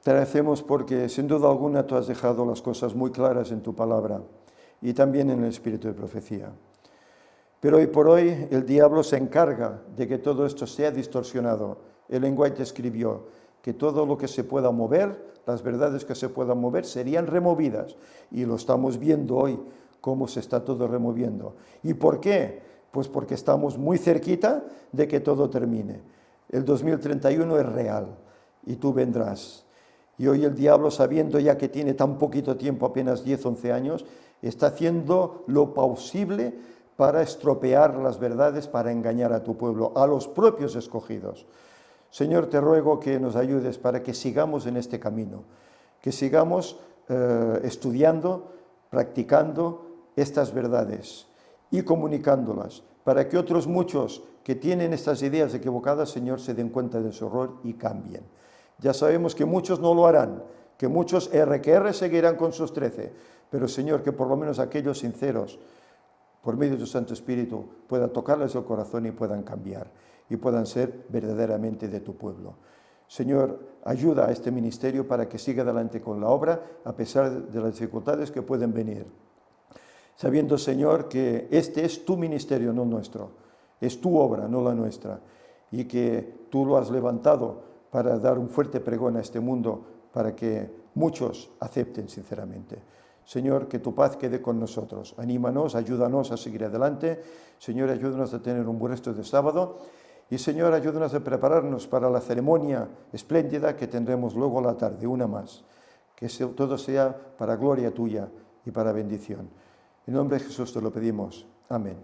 te agradecemos porque sin duda alguna tú has dejado las cosas muy claras en tu palabra y también en el espíritu de profecía. Pero hoy por hoy el diablo se encarga de que todo esto sea distorsionado. Ellen White escribió que todo lo que se pueda mover, las verdades que se puedan mover, serían removidas. Y lo estamos viendo hoy, cómo se está todo removiendo. ¿Y por qué? Pues porque estamos muy cerquita de que todo termine. El 2031 es real y tú vendrás. Y hoy el diablo, sabiendo ya que tiene tan poquito tiempo, apenas 10, 11 años, está haciendo lo posible para estropear las verdades, para engañar a tu pueblo, a los propios escogidos. Señor, te ruego que nos ayudes para que sigamos en este camino, que sigamos estudiando, practicando estas verdades y comunicándolas, para que otros muchos que tienen estas ideas equivocadas, Señor, se den cuenta de su error y cambien. Ya sabemos que muchos no lo harán, que muchos R seguirán con sus 13, pero Señor, que por lo menos aquellos sinceros, por medio de tu Santo Espíritu, pueda tocarles el corazón y puedan cambiar y puedan ser verdaderamente de tu pueblo. Señor, ayuda a este ministerio para que siga adelante con la obra, a pesar de las dificultades que pueden venir. Sabiendo, Señor, que este es tu ministerio, no nuestro. Es tu obra, no la nuestra. Y que tú lo has levantado para dar un fuerte pregón a este mundo, para que muchos acepten sinceramente. Señor, que tu paz quede con nosotros. Anímanos, ayúdanos a seguir adelante. Señor, ayúdanos a tener un buen resto de sábado. Y Señor, ayúdanos a prepararnos para la ceremonia espléndida que tendremos luego a la tarde, una más. Que todo sea para gloria tuya y para bendición. En nombre de Jesús te lo pedimos. Amén.